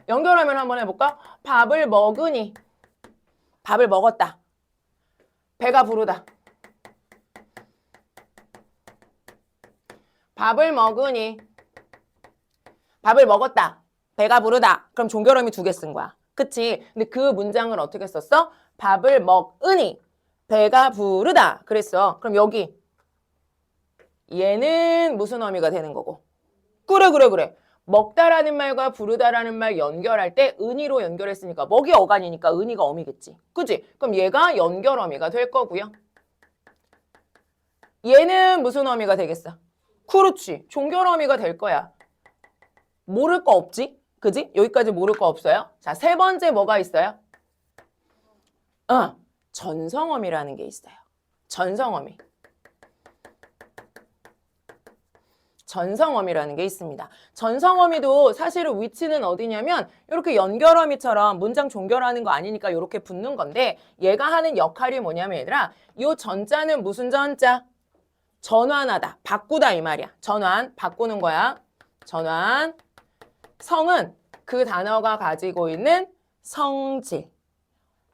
연결어미를 한번 해볼까? 밥을 먹으니. 밥을 먹었다. 배가 부르다. 밥을 먹으니. 밥을 먹었다. 배가 부르다. 그럼 종결어미 2개 쓴 거야. 그치? 근데 그 문장을 어떻게 썼어? 밥을 먹으니. 배가 부르다. 그랬어. 그럼 여기. 얘는 무슨 어미가 되는 거고? 그래. 먹다라는 말과 부르다라는 말 연결할 때 은이로 연결했으니까 먹이 어간이니까 은이가 어미겠지. 그치? 그럼 얘가 연결어미가 될 거고요. 얘는 무슨 어미가 되겠어? 그렇지. 종결어미가 될 거야. 모를 거 없지? 그지? 여기까지 모를 거 없어요? 자, 세 번째 뭐가 있어요? 전성어미라는 게 있어요. 전성어미. 전성어미라는 게 있습니다. 전성어미도 사실은 위치는 어디냐면 이렇게 연결어미처럼 문장 종결하는 거 아니니까 이렇게 붙는 건데 얘가 하는 역할이 뭐냐면 얘들아 이 전자는 무슨 전자? 전환하다, 바꾸다 이 말이야. 전환, 바꾸는 거야. 전환. 성은 그 단어가 가지고 있는 성질.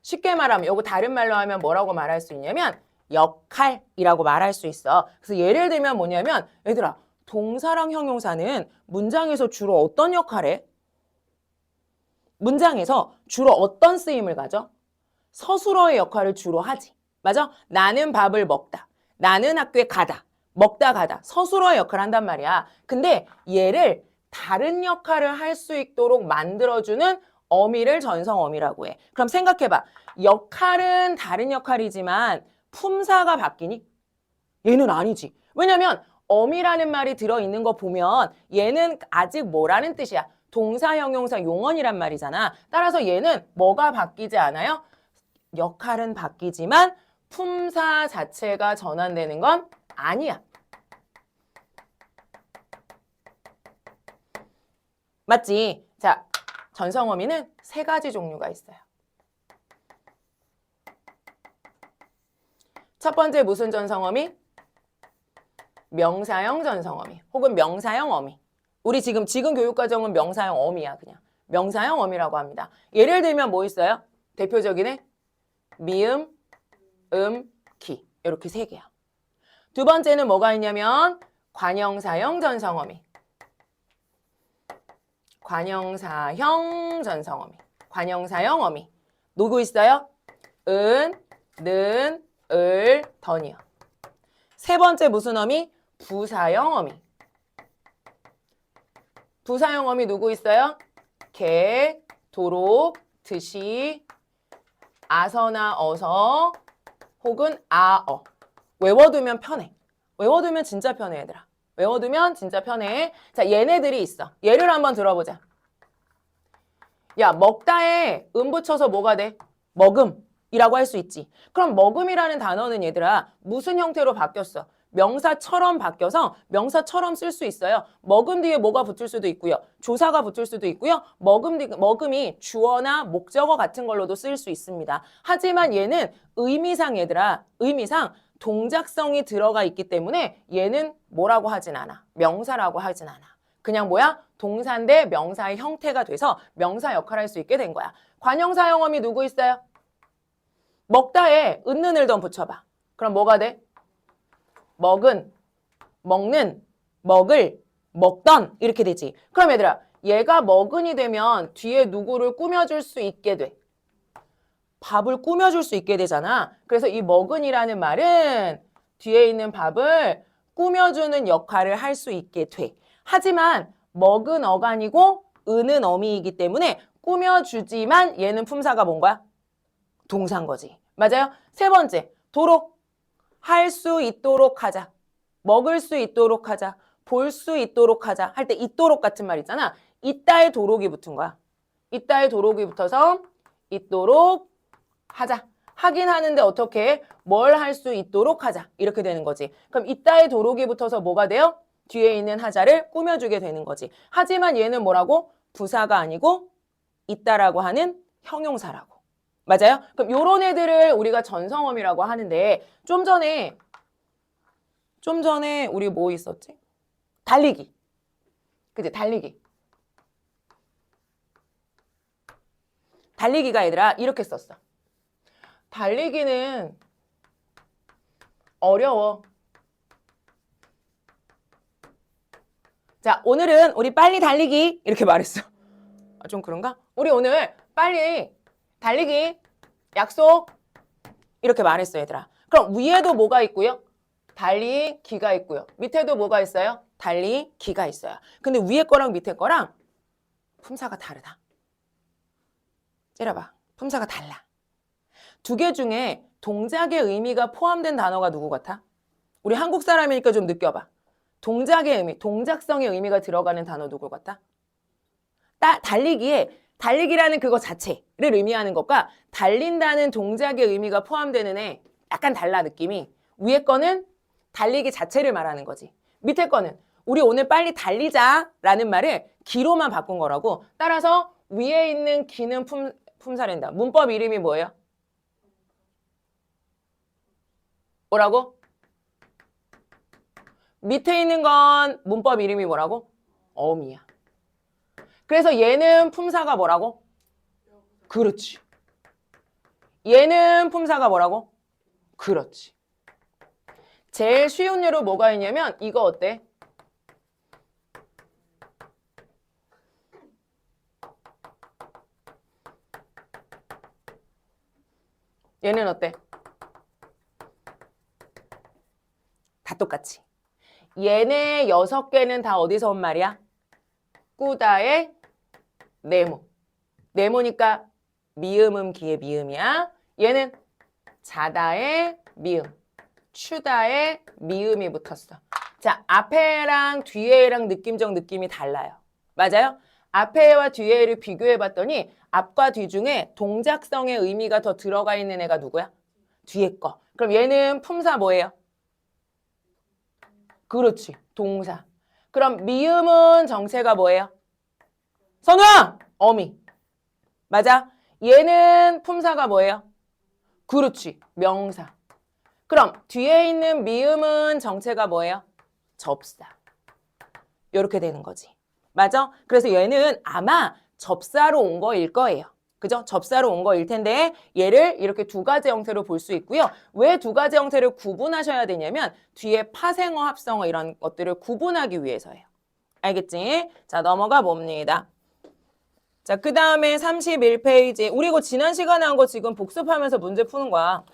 쉽게 말하면 이거 다른 말로 하면 뭐라고 말할 수 있냐면 역할이라고 말할 수 있어. 그래서 예를 들면 뭐냐면 얘들아 동사랑 형용사는 문장에서 주로 어떤 역할을 해? 문장에서 주로 어떤 쓰임을 가져? 서술어의 역할을 주로 하지. 맞아? 나는 밥을 먹다. 나는 학교에 가다. 먹다 가다. 서술어의 역할을 한단 말이야. 근데 얘를 다른 역할을 할 수 있도록 만들어주는 어미를 전성어미라고 해. 그럼 생각해봐. 역할은 다른 역할이지만 품사가 바뀌니? 얘는 아니지. 왜냐면 어미라는 말이 들어있는 거 보면 얘는 아직 뭐라는 뜻이야? 동사, 형용사, 용언이란 말이잖아. 따라서 얘는 뭐가 바뀌지 않아요? 역할은 바뀌지만 품사 자체가 전환되는 건 아니야. 맞지? 자, 전성어미는 3가지 종류가 있어요. 첫 번째 무슨 전성어미? 명사형 전성어미 혹은 명사형 어미. 우리 지금 교육과정은 명사형 어미야 그냥. 명사형 어미라고 합니다. 예를 들면 뭐 있어요? 대표적인 애? 미음, 기 이렇게 3개야. 두 번째는 뭐가 있냐면 관형사형 전성어미. 관형사형 전성어미. 관형사형 어미. 누구 있어요? 은, 는, 을, 던이요. 세 번째 무슨 어미? 부사형 어미. 부사형 어미 누구 있어요? 개, 도록, 드시, 아서나 어서 혹은 아어. 외워두면 편해. 외워두면 진짜 편해 얘들아. 외워두면 진짜 편해. 자, 얘네들이 있어. 예를 한번 들어보자. 야, 먹다에 붙여서 뭐가 돼? 먹음이라고 할 수 있지. 그럼 먹음이라는 단어는 얘들아 무슨 형태로 바뀌었어? 명사처럼 바뀌어서 명사처럼 쓸 수 있어요. 먹음 뒤에 뭐가 붙을 수도 있고요. 조사가 붙을 수도 있고요. 먹음이 주어나 목적어 같은 걸로도 쓸 수 있습니다. 하지만 얘는 의미상 얘들아, 의미상 동작성이 들어가 있기 때문에 얘는 뭐라고 하진 않아. 명사라고 하진 않아. 그냥 뭐야? 동사인데 명사의 형태가 돼서 명사 역할을 할 수 있게 된 거야. 관형사형 어미 누구 있어요? 먹다에 은는 을던 붙여봐. 그럼 뭐가 돼? 먹은, 먹는, 먹을, 먹던 이렇게 되지. 그럼 얘들아 얘가 먹은이 되면 뒤에 누구를 꾸며줄 수 있게 돼. 밥을 꾸며줄 수 있게 되잖아. 그래서 이 먹은이라는 말은 뒤에 있는 밥을 꾸며주는 역할을 할 수 있게 돼. 하지만 먹은 어간이고 은은 어미이기 때문에 꾸며주지만 얘는 품사가 뭔 거야? 동사인 거지. 맞아요? 세 번째, 도록. 할 수 있도록 하자. 먹을 수 있도록 하자. 볼 수 있도록 하자. 할 때 있도록 같은 말 있잖아. 있다의 도록이 붙은 거야. 있다의 도록이 붙어서 있도록 하자. 하긴 하는데 어떻게 뭘 할 수 있도록 하자. 이렇게 되는 거지. 그럼 있다의 도록이 붙어서 뭐가 돼요? 뒤에 있는 하자를 꾸며주게 되는 거지. 하지만 얘는 뭐라고? 부사가 아니고 있다라고 하는 형용사라고. 맞아요? 그럼 요런 애들을 우리가 전성어미라고 하는데 좀 전에 우리 뭐 있었지? 달리기. 그치? 달리기. 달리기가 얘들아 이렇게 썼어. 달리기는 어려워. 자, 오늘은 우리 빨리 달리기 이렇게 말했어. 아, 좀 그런가? 우리 오늘 빨리 달리기 약속 이렇게 말했어 얘들아. 그럼 위에도 뭐가 있고요? 달리기가 있고요. 밑에도 뭐가 있어요? 달리기가 있어요. 근데 위에 거랑 밑에 거랑 품사가 다르다. 째려봐. 품사가 달라. 두 개 중에 동작의 의미가 포함된 단어가 누구 같아? 우리 한국 사람이니까 좀 느껴봐. 동작의 의미, 동작성의 의미가 들어가는 단어 누구 같아? 달리기에 달리기라는 그거 자체를 의미하는 것과 달린다는 동작의 의미가 포함되는 애 약간 달라 느낌이. 위에 거는 달리기 자체를 말하는 거지. 밑에 거는 우리 오늘 빨리 달리자라는 말을 기로만 바꾼 거라고. 따라서 위에 있는 기는 품사랜다. 문법 이름이 뭐예요? 뭐라고? 밑에 있는 건 문법 이름이 뭐라고? 어미야. 그래서 얘는 품사가 뭐라고? 그렇지. 얘는 품사가 뭐라고? 그렇지. 제일 쉬운 예로 뭐가 있냐면 이거 어때? 얘는 어때? 다 똑같이. 얘네 6개는 다 어디서 온 말이야? 꾸다의 네모. 네모니까 미음음 기의 미음이야. 얘는 자다의 미음. 추다의 미음이 붙었어. 자, 앞에랑 뒤에랑 느낌적 느낌이 달라요. 맞아요? 앞에와 뒤에를 비교해봤더니 앞과 뒤 중에 동작성의 의미가 더 들어가 있는 애가 누구야? 뒤에 거. 그럼 얘는 품사 뭐예요? 그렇지. 동사. 그럼 미음은 정체가 뭐예요? 선우야! 어미. 맞아? 얘는 품사가 뭐예요? 그렇지. 명사. 그럼 뒤에 있는 미음은 정체가 뭐예요? 접사. 이렇게 되는 거지. 맞아? 그래서 얘는 아마 접사로 온 거일 거예요. 그죠? 접사로 온 거일 텐데 얘를 이렇게 두 가지 형태로 볼 수 있고요. 왜 두 가지 형태를 구분하셔야 되냐면 뒤에 파생어, 합성어 이런 것들을 구분하기 위해서예요. 알겠지? 자, 넘어가 봅니다. 자, 그 다음에 31페이지. 우리 이거 지난 시간에 한 거 지금 복습하면서 문제 푸는 거야.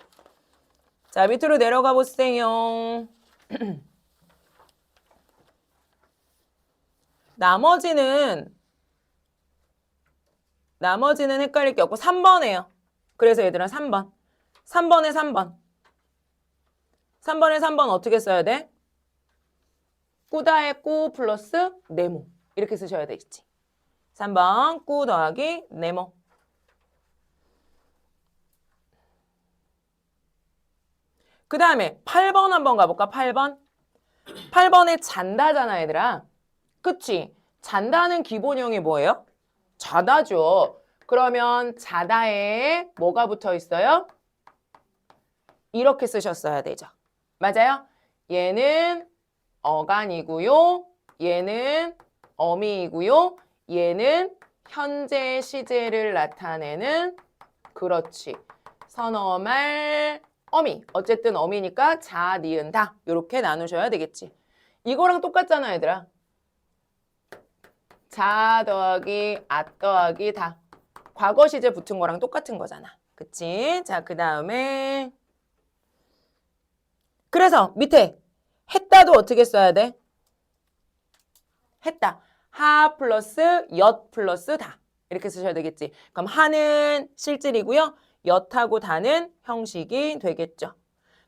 자, 밑으로 내려가 보세요. 나머지는 헷갈릴 게 없고 3번이에요. 그래서 얘들아 3번. 3번에 3번. 3번에 3번 어떻게 써야 돼? 꾸다의 꾸 플러스 네모. 이렇게 쓰셔야 되겠지. 3번 꾸 더하기 네모. 그 다음에 8번 한번 가볼까? 8번. 8번에 잔다잖아 얘들아. 그치? 잔다는 기본형이 뭐예요? 자다죠. 그러면 자다에 뭐가 붙어 있어요? 이렇게 쓰셨어야 되죠. 맞아요? 얘는 어간이고요. 얘는 어미이고요. 얘는 현재 시제를 나타내는 그렇지. 선어말 어미. 어쨌든 어미니까 자, 니은, 다 이렇게 나누셔야 되겠지. 이거랑 똑같잖아 얘들아. 자 더하기 더하기 다. 과거 시제 붙은 거랑 똑같은 거잖아. 그치? 자, 그 다음에 그래서 밑에 했다도 어떻게 써야 돼? 했다. 하 플러스 엿 플러스 다. 이렇게 쓰셔야 되겠지. 그럼 하는 실질이고요. 엿하고 다는 형식이 되겠죠.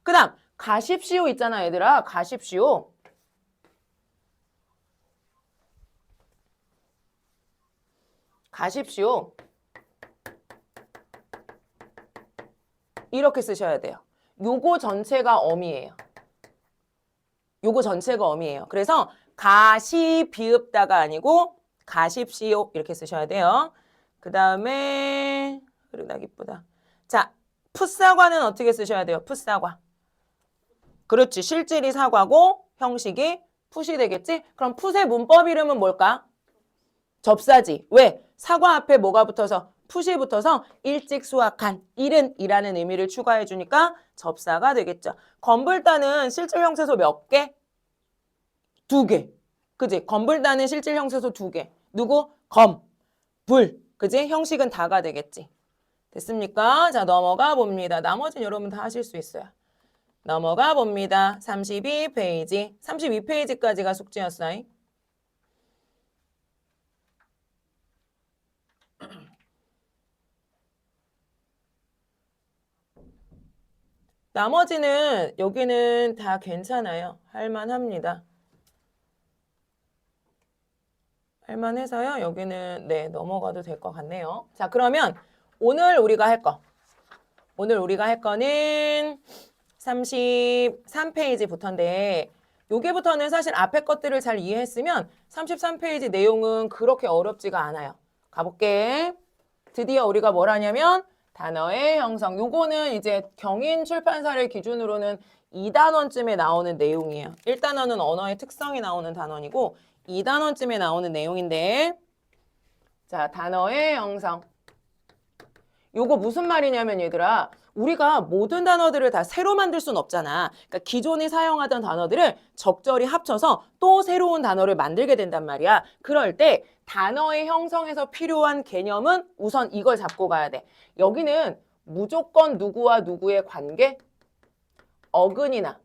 그 다음 가십시오 있잖아 얘들아. 가십시오. 가십시오. 이렇게 쓰셔야 돼요. 요거 전체가 어미예요. 요거 전체가 어미예요. 그래서 가시비읍다가 아니고 가십시오 이렇게 쓰셔야 돼요. 그 다음에 흐르다 기쁘다. 자, 풋사과는 어떻게 쓰셔야 돼요? 풋사과. 그렇지. 실질이 사과고 형식이 풋이 되겠지? 그럼 풋의 문법 이름은 뭘까? 접사지. 왜? 사과 앞에 뭐가 붙어서? 풋이 붙어서 일찍 수확한, 이른이라는 의미를 추가해 주니까 접사가 되겠죠. 건불다는 실질 형세소 몇 개? 2개. 그지? 건불다는 실질 형세소 2개. 누구? 검, 불. 그지? 형식은 다가 되겠지. 됐습니까? 자, 넘어가 봅니다. 나머지는 여러분 다 하실 수 있어요. 넘어가 봅니다. 32페이지. 32페이지까지가 숙제였어요. 나머지는 여기는 다 괜찮아요. 할만합니다. 할만해서요. 여기는 네 넘어가도 될 것 같네요. 자, 그러면 오늘 우리가 할 거는 33페이지부터인데 여기부터는 사실 앞에 것들을 잘 이해했으면 33페이지 내용은 그렇게 어렵지가 않아요. 가볼게. 드디어 우리가 뭘 하냐면 단어의 형성. 요거는 이제 경인 출판사를 기준으로는 2단원쯤에 나오는 내용이에요. 1단원은 언어의 특성이 나오는 단원이고 2단원쯤에 나오는 내용인데 자, 단어의 형성. 요거 무슨 말이냐면 얘들아 우리가 모든 단어들을 다 새로 만들 순 없잖아. 그러니까 기존에 사용하던 단어들을 적절히 합쳐서 또 새로운 단어를 만들게 된단 말이야. 그럴 때 단어의 형성에서 필요한 개념은 우선 이걸 잡고 가야 돼. 여기는 무조건 누구와 누구의 관계, 어근이나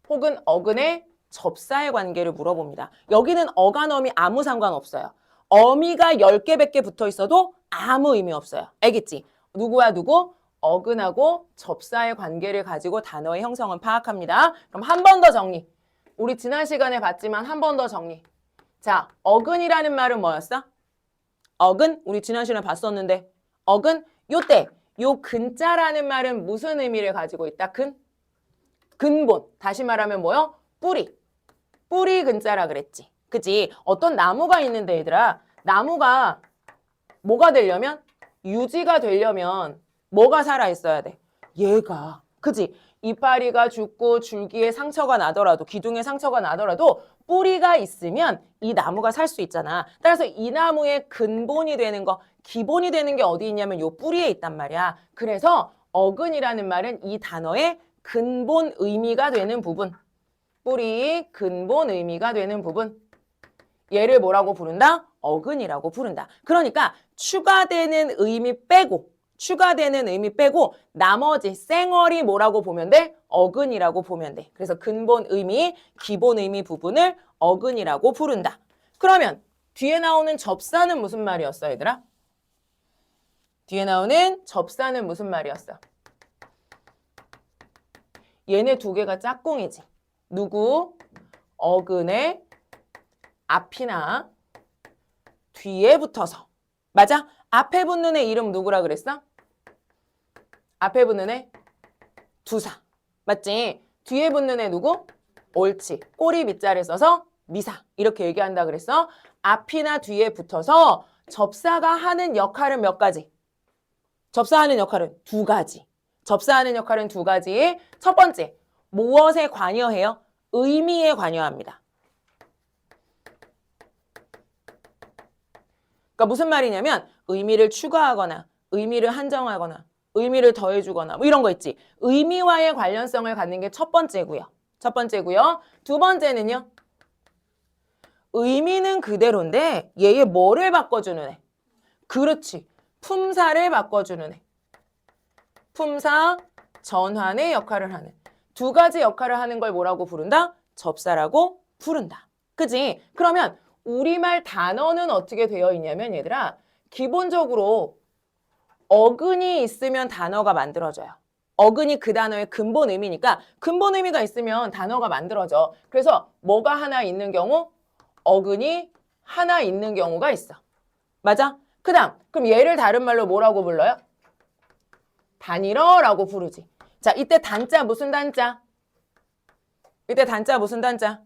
혹은 어근의 접사의 관계를 물어봅니다. 여기는 어간어미 아무 상관없어요. 어미가 10개, 100개 붙어 있어도 아무 의미 없어요. 알겠지? 누구와 누구? 어근하고 접사의 관계를 가지고 단어의 형성은 파악합니다. 그럼 한 번 더 정리. 우리 지난 시간에 봤지만 한 번 더 정리. 자, 어근이라는 말은 뭐였어? 어근? 우리 지난 시간에 봤었는데 어근? 요때 요 근자라는 말은 무슨 의미를 가지고 있다? 근본. 다시 말하면 뭐요? 뿌리. 뿌리 근자라 그랬지. 그치? 어떤 나무가 있는데 얘들아 나무가 뭐가 되려면? 유지가 되려면 뭐가 살아있어야 돼? 얘가. 그치? 이파리가 죽고 줄기에 상처가 나더라도 기둥에 상처가 나더라도 뿌리가 있으면 이 나무가 살 수 있잖아. 따라서 이 나무의 근본이 되는 거 기본이 되는 게 어디 있냐면 요 뿌리에 있단 말이야. 그래서 어근이라는 말은 이 단어의 근본 의미가 되는 부분. 뿌리 근본 의미가 되는 부분. 얘를 뭐라고 부른다? 어근이라고 부른다. 그러니까 추가되는 의미 빼고 나머지 쌩얼이 뭐라고 보면 돼? 어근이라고 보면 돼. 그래서 근본 의미, 기본 의미 부분을 어근이라고 부른다. 그러면 뒤에 나오는 접사는 무슨 말이었어, 얘들아? 뒤에 나오는 접사는 무슨 말이었어? 얘네 2개가 짝꿍이지. 누구? 어근의 앞이나 뒤에 붙어서. 맞아? 앞에 붙는 애 이름 누구라 그랬어? 앞에 붙는 애 두사. 맞지? 뒤에 붙는 애 누구? 옳지. 꼬리 밑자를 써서 미사. 이렇게 얘기한다 그랬어. 앞이나 뒤에 붙어서 접사가 하는 역할은 몇 가지? 접사하는 역할은 2가지. 접사하는 역할은 2가지. 첫 번째, 무엇에 관여해요? 의미에 관여합니다. 그러니까 무슨 말이냐면 의미를 추가하거나 의미를 한정하거나 의미를 더해주거나 뭐 이런 거 있지. 의미와의 관련성을 갖는 게 첫 번째고요. 두 번째는요. 의미는 그대로인데 얘의 뭐를 바꿔주는 애? 그렇지. 품사를 바꿔주는 애. 품사, 전환의 역할을 하는. 2가지 역할을 하는 걸 뭐라고 부른다? 접사라고 부른다. 그지? 그러면 우리말 단어는 어떻게 되어 있냐면 얘들아 기본적으로 어근이 있으면 단어가 만들어져요. 어근이 그 단어의 근본 의미니까 근본 의미가 있으면 단어가 만들어져. 그래서 뭐가 하나 있는 경우? 어근이 하나 있는 경우가 있어. 맞아? 그 다음 그럼 얘를 다른 말로 뭐라고 불러요? 단일어라고 부르지. 자, 이때 단자 무슨 단자? 이때 단자 무슨 단자?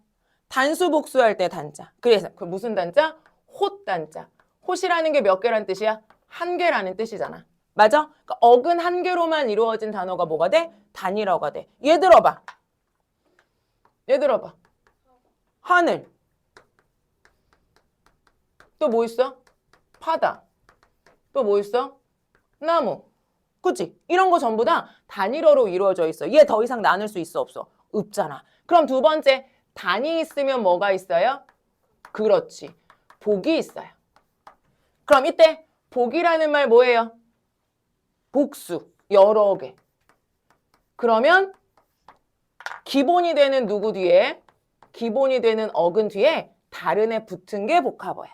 단수 복수할 때 단자. 그래서 그 무슨 단자? 홑 단자. 홑이라는 게 몇 개란 뜻이야? 한 개라는 뜻이잖아. 맞아? 그러니까 어근 한 개로만 이루어진 단어가 뭐가 돼? 단일어가 돼. 얘 들어봐. 얘 들어봐. 하늘. 또 뭐 있어? 바다. 또 뭐 있어? 나무. 그치? 이런 거 전부 다 단일어로 이루어져 있어. 얘 더 이상 나눌 수 있어 없어? 없잖아. 그럼 두 번째, 단이 있으면 뭐가 있어요? 그렇지. 복이 있어요. 그럼 이때 복이라는 말 뭐예요? 복수. 여러 개. 그러면 기본이 되는 누구 뒤에? 기본이 되는 어근 뒤에 다른 애 붙은 게 복합어야.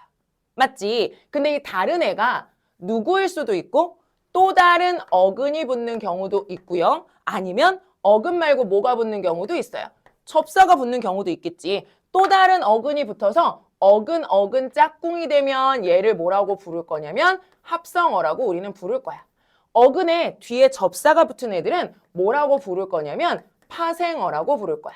맞지? 근데 이 다른 애가 누구일 수도 있고 또 다른 어근이 붙는 경우도 있고요. 아니면 어근 말고 뭐가 붙는 경우도 있어요. 접사가 붙는 경우도 있겠지. 또 다른 어근이 붙어서 어근 짝꿍이 되면 얘를 뭐라고 부를 거냐면 합성어라고 우리는 부를 거야. 어근에 뒤에 접사가 붙은 애들은 뭐라고 부를 거냐면 파생어라고 부를 거야.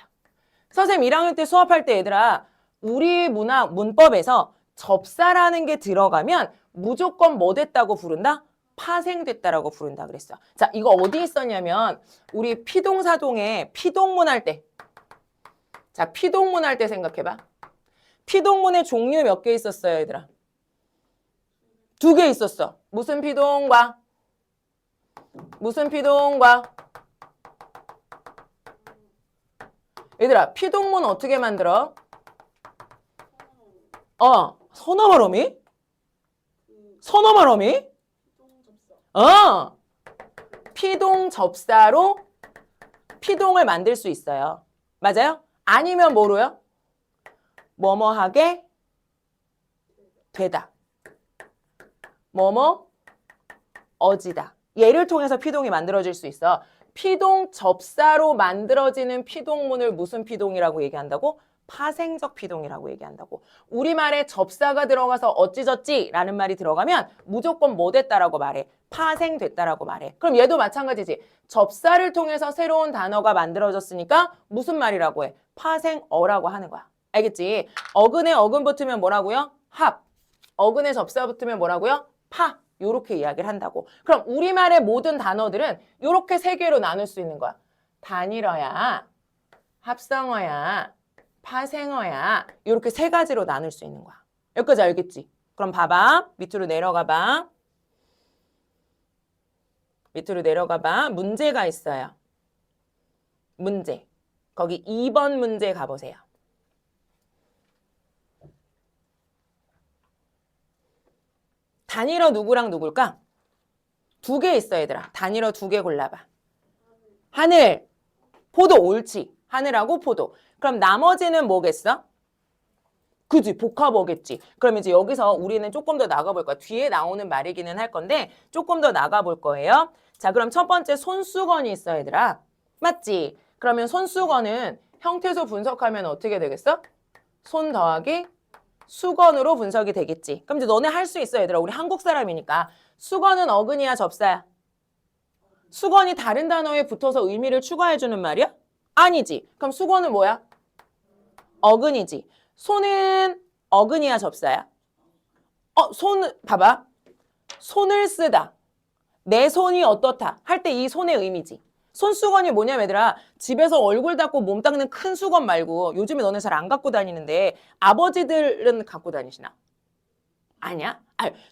선생님 1학년 때 수업할 때 얘들아 우리 문법에서 접사라는 게 들어가면 무조건 뭐 됐다고 부른다? 파생됐다라고 부른다 그랬어. 자, 이거 어디 있었냐면 우리 피동사동에 피동문 할 때. 자, 피동문 할 때 생각해봐. 피동문의 종류 몇 개 있었어요, 얘들아? 2개 있었어. 무슨 피동과? 무슨 피동과? 얘들아, 피동문 어떻게 만들어? 선어말어미? 선어말어미? 피동 접사로 피동을 만들 수 있어요. 맞아요? 아니면 뭐로요? 뭐뭐하게 되다. 뭐뭐 어지다. 얘를 통해서 피동이 만들어질 수 있어. 피동 접사로 만들어지는 피동문을 무슨 피동이라고 얘기한다고? 파생적 피동이라고 얘기한다고. 우리말에 접사가 들어가서 어찌저찌 라는 말이 들어가면 무조건 뭐 됐다라고 말해? 파생됐다라고 말해. 그럼 얘도 마찬가지지. 접사를 통해서 새로운 단어가 만들어졌으니까 무슨 말이라고 해? 파생어라고 하는 거야. 알겠지? 어근에 어근 붙으면 뭐라고요? 합. 어근에 접사 붙으면 뭐라고요? 파. 요렇게 이야기를 한다고. 그럼 우리말의 모든 단어들은 요렇게 3개로 나눌 수 있는 거야. 단일어야, 합성어야, 파생어야. 요렇게 3가지로 나눌 수 있는 거야. 여기까지 알겠지? 그럼 봐봐. 밑으로 내려가 봐. 밑으로 내려가 봐. 문제가 있어요. 문제. 거기 2번 문제 가보세요. 단일어 누구랑 누굴까? 2개 있어 얘들아. 단일어 2개 골라봐. 하늘, 포도 옳지. 하늘하고 포도. 그럼 나머지는 뭐겠어? 그지 복합어겠지. 그럼 이제 여기서 우리는 조금 더 나가볼 거야. 뒤에 나오는 말이기는 할 건데 조금 더 나가볼 거예요. 자, 그럼 첫 번째 손수건이 있어 얘들아. 맞지? 그러면 손수건은 형태소 분석하면 어떻게 되겠어? 손 더하기 수건으로 분석이 되겠지. 그럼 이제 너네 할 수 있어 얘들아. 우리 한국 사람이니까. 수건은 어근이야 접사야? 수건이 다른 단어에 붙어서 의미를 추가해주는 말이야? 아니지. 그럼 수건은 뭐야? 어근이지. 손은 어근이야 접사야? 손 봐봐. 손을 쓰다. 내 손이 어떻다 할 때 이 손의 의미지. 손수건이 뭐냐면 얘들아 집에서 얼굴 닦고 몸 닦는 큰 수건 말고 요즘에 너네 잘 안 갖고 다니는데 아버지들은 갖고 다니시나? 아니야?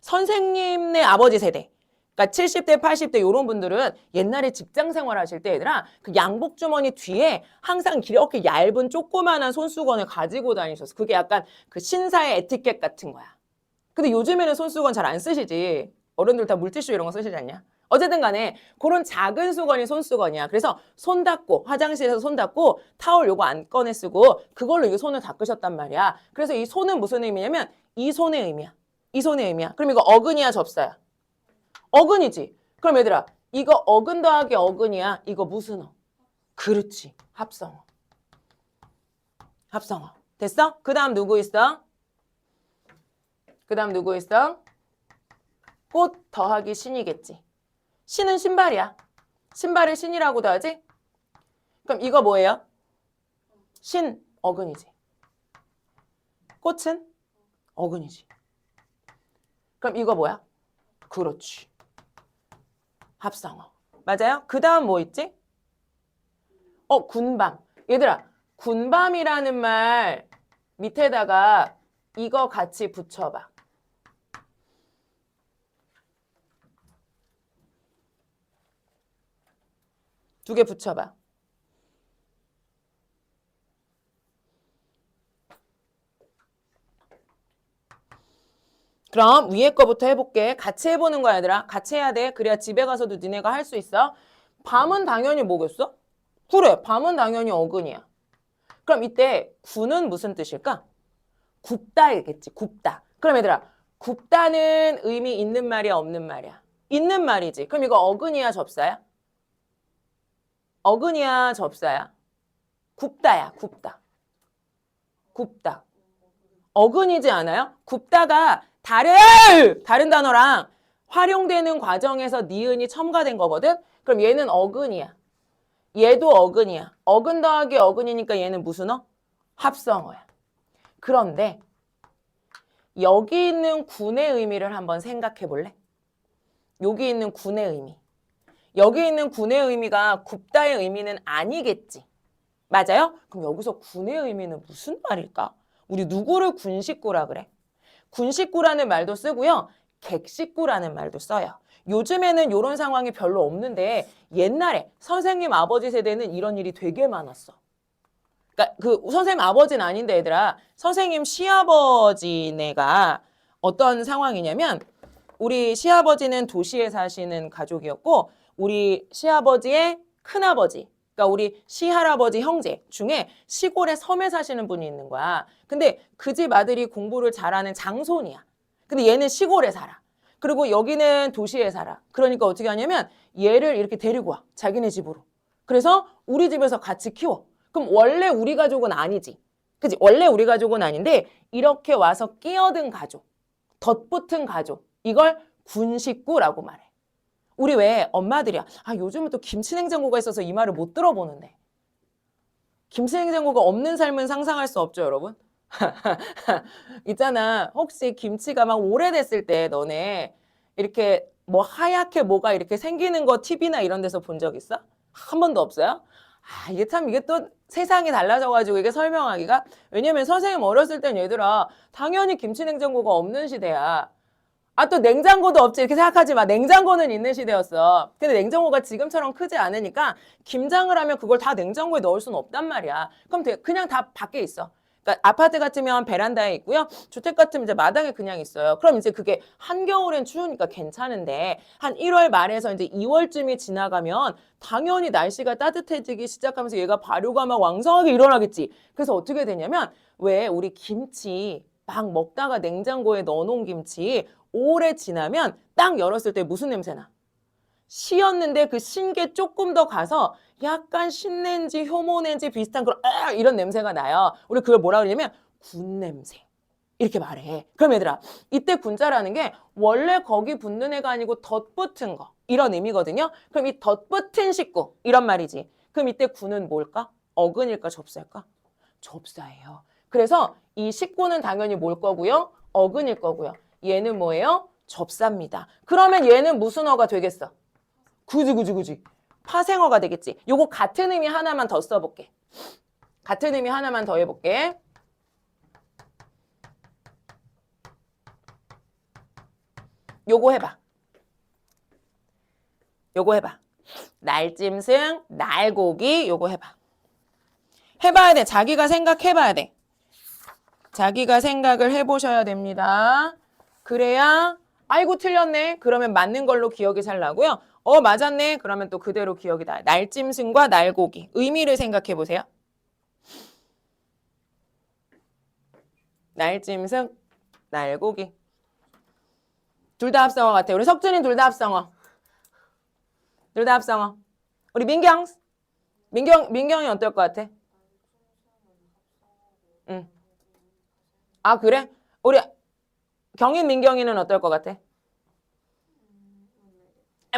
선생님네 아버지 세대. 그러니까 70대, 80대 이런 분들은 옛날에 직장 생활 하실 때 얘들아 그 양복 주머니 뒤에 항상 이렇게 얇은 조그만한 손수건을 가지고 다니셨어. 그게 약간 그 신사의 에티켓 같은 거야. 근데 요즘에는 손수건 잘 안 쓰시지. 어른들 다 물티슈 이런 거 쓰시지 않냐? 어쨌든 간에 그런 작은 수건이 손수건이야. 그래서 손 닦고 화장실에서 손 닦고 타올 요거 안 꺼내 쓰고 그걸로 이 손을 닦으셨단 말이야. 그래서 이 손은 무슨 의미냐면 이 손의 의미야. 이 손의 의미야. 그럼 이거 어근이야 접사야? 어근이지. 그럼 얘들아 이거 어근 더하기 어근이야. 이거 무슨 어? 그렇지. 합성어. 합성어. 됐어? 그 다음 누구 있어? 그 다음 누구 있어? 꽃 더하기 신이겠지. 신은 신발이야. 신발을 신이라고도 하지? 그럼 이거 뭐예요? 신, 어근이지. 꽃은 어근이지. 그럼 이거 뭐야? 그렇지. 합성어. 맞아요? 그 다음 뭐 있지? 군밤. 얘들아, 군밤이라는 말 밑에다가 이거 같이 붙여봐. 두 개 붙여봐. 그럼 위에 거부터 해볼게. 같이 해보는 거야, 얘들아. 같이 해야 돼. 그래야 집에 가서도 니네가 할 수 있어. 밤은 당연히 뭐겠어? 그래, 밤은 당연히 어근이야. 그럼 이때 군은 무슨 뜻일까? 굽다이겠지, 굽다. 그럼 얘들아, 굽다는 의미 있는 말이야, 없는 말이야? 있는 말이지. 그럼 이거 어근이야, 접사야? 어근이야, 접사야? 굽다야, 굽다. 굽다. 어근이지 않아요? 굽다가 다른 단어랑 활용되는 과정에서 니은이 첨가된 거거든? 그럼 얘는 어근이야. 얘도 어근이야. 어근 더하기 어근이니까 얘는 무슨 어? 합성어야. 그런데 여기 있는 군의 의미를 한번 생각해 볼래? 여기 있는 군의 의미. 여기 있는 군의 의미가 굽다의 의미는 아니겠지. 맞아요? 그럼 여기서 군의 의미는 무슨 말일까? 우리 누구를 군식구라 그래? 군식구라는 말도 쓰고요. 객식구라는 말도 써요. 요즘에는 이런 상황이 별로 없는데 옛날에 선생님 아버지 세대는 이런 일이 되게 많았어. 그러니까 그 선생님 아버지는 아닌데 얘들아. 선생님 시아버지네가 어떤 상황이냐면 우리 시아버지는 도시에 사시는 가족이었고 우리 시아버지의 큰아버지 그러니까 우리 시할아버지 형제 중에 시골에 섬에 사시는 분이 있는 거야. 근데 그 집 아들이 공부를 잘하는 장손이야. 근데 얘는 시골에 살아. 그리고 여기는 도시에 살아. 그러니까 어떻게 하냐면 얘를 이렇게 데리고 와. 자기네 집으로. 그래서 우리 집에서 같이 키워. 그럼 원래 우리 가족은 아니지. 그치? 원래 우리 가족은 아닌데 이렇게 와서 끼어든 가족, 덧붙은 가족. 이걸 군식구라고 말해. 우리 왜 엄마들이야. 요즘은 또 김치냉장고가 있어서 이 말을 못 들어보는데. 김치냉장고가 없는 삶은 상상할 수 없죠, 여러분? 있잖아. 혹시 김치가 막 오래됐을 때 너네 이렇게 뭐 하얗게 뭐가 이렇게 생기는 거 TV나 이런 데서 본 적 있어? 한 번도 없어요? 이게 또 세상이 달라져가지고 이게 설명하기가 왜냐면 선생님 어렸을 땐 얘들아 당연히 김치냉장고가 없는 시대야. 또 냉장고도 없지 이렇게 생각하지 마. 냉장고는 있는 시대였어. 근데 냉장고가 지금처럼 크지 않으니까 김장을 하면 그걸 다 냉장고에 넣을 수는 없단 말이야. 그럼 그냥 다 밖에 있어. 그러니까 아파트 같으면 베란다에 있고요. 주택 같으면 이제 마당에 그냥 있어요. 그럼 이제 그게 한겨울엔 추우니까 괜찮은데 한 1월 말에서 이제 2월쯤이 지나가면 당연히 날씨가 따뜻해지기 시작하면서 얘가 발효가 막 왕성하게 일어나겠지. 그래서 어떻게 되냐면 왜 우리 김치 막 먹다가 냉장고에 넣어놓은 김치 오래 지나면 딱 열었을 때 무슨 냄새나? 시였는데 그 신 게 조금 더 가서 약간 신냄지, 효모냄지 비슷한 그런 이런 냄새가 나요. 우리 그걸 뭐라 그러냐면 군 냄새. 이렇게 말해. 그럼 얘들아, 이때 군자라는 게 원래 거기 붙는 애가 아니고 덧붙은 거. 이런 의미거든요. 그럼 이 덧붙은 식구. 이런 말이지. 그럼 이때 군은 뭘까? 어근일까? 접사일까? 접사예요. 그래서 이 식구는 당연히 뭘 거고요? 어근일 거고요. 얘는 뭐예요? 접사입니다. 그러면 얘는 무슨 어가 되겠어? 그지. 파생어가 되겠지. 요거 같은 의미 하나만 더 써볼게. 같은 의미 하나만 더 해볼게. 요거 해봐. 요거 해봐. 날짐승, 날고기 요거 해봐. 해봐야 돼. 자기가 생각해봐야 돼. 자기가 생각을 해보셔야 됩니다. 그래야 아이고 틀렸네. 그러면 맞는 걸로 기억이 잘 나고요. 맞았네. 그러면 또 그대로 기억이 나요. 날짐승과 날고기. 의미를 생각해 보세요. 날짐승, 날고기. 둘 다 합성어 같아. 우리 석준이 둘 다 합성어. 둘 다 합성어. 우리 민경이 어떨 것 같아? 응. 그래? 우리 경인 민경이는 어떨 것 같아?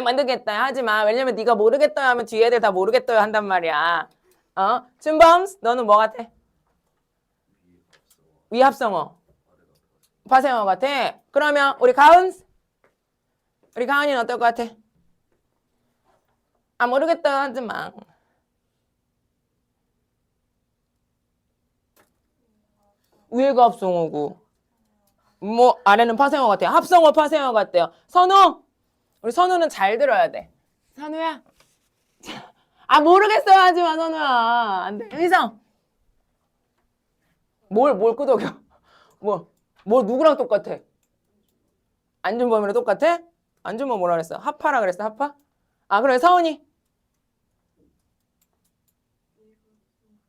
만들겠다 하지 마. 왜냐면 네가 모르겠다 하면 뒤에 애들 다 모르겠다 한단 말이야. 준범스 너는 뭐 같아? 위합성어. 파생어 같아. 그러면 우리 가은이는 어떨 것 같아? 모르겠다 하지 마. 위에가 합성어고 뭐 아래는 파생어 같아요. 합성어 파생어 같대요. 선우! 우리 선우는 잘 들어야 돼. 선우야. 모르겠어 하지 마 선우야. 안 돼. 희성. 뭘 끄덕여? 뭐 누구랑 똑같아? 안준범이랑 똑같아? 안준범 뭐라 그랬어? 하파라 그랬어? 하파? 그래 서은이.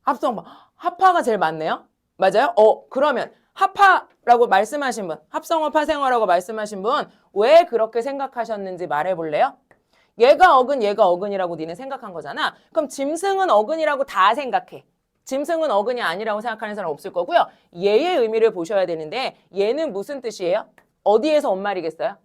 합성 하파가 제일 많네요. 맞아요? 그러면 하파라고 말씀하신 분, 합성어 파생어라고 말씀하신 분 왜 그렇게 생각하셨는지 말해볼래요? 얘가 어근이라고 니네 생각한 거잖아. 그럼 짐승은 어근이라고 다 생각해. 짐승은 어근이 아니라고 생각하는 사람 없을 거고요. 얘의 의미를 보셔야 되는데 얘는 무슨 뜻이에요? 어디에서 온 말이겠어요?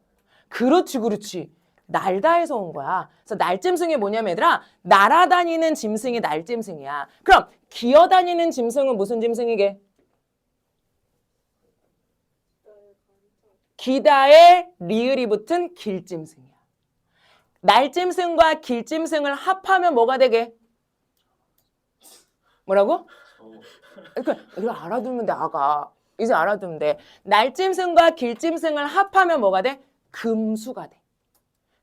그렇지. 날다에서 온 거야. 그래서 날짐승이 뭐냐면 얘들아 날아다니는 짐승이 날짐승이야. 그럼 기어다니는 짐승은 무슨 짐승이게? 기다에 리을이 붙은 길짐승이야. 날짐승과 길짐승을 합하면 뭐가 되게? 뭐라고? 이거 알아두면 돼, 아가. 이제 알아두면 돼. 날짐승과 길짐승을 합하면 뭐가 돼? 금수가 돼.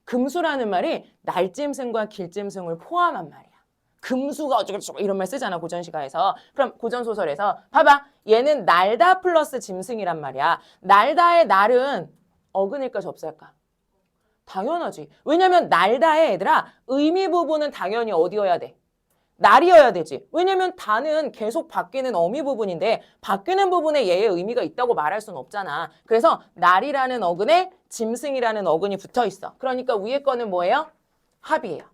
금수라는 말이 날짐승과 길짐승을 포함한 말이야. 금수가 어쩌고저쩌고 이런 말 쓰잖아, 고전시가에서. 그럼 고전소설에서 봐봐. 얘는 날다 플러스 짐승이란 말이야. 날다의 날은 어근일까 접수할까? 당연하지. 왜냐면 날다의 얘들아 의미 부분은 당연히 어디여야 돼? 날이어야 되지. 왜냐면 다는 계속 바뀌는 어미 부분인데 바뀌는 부분에 얘의 의미가 있다고 말할 수는 없잖아. 그래서 날이라는 어근에 짐승이라는 어근이 붙어 있어. 그러니까 위에 거는 뭐예요? 합이에요.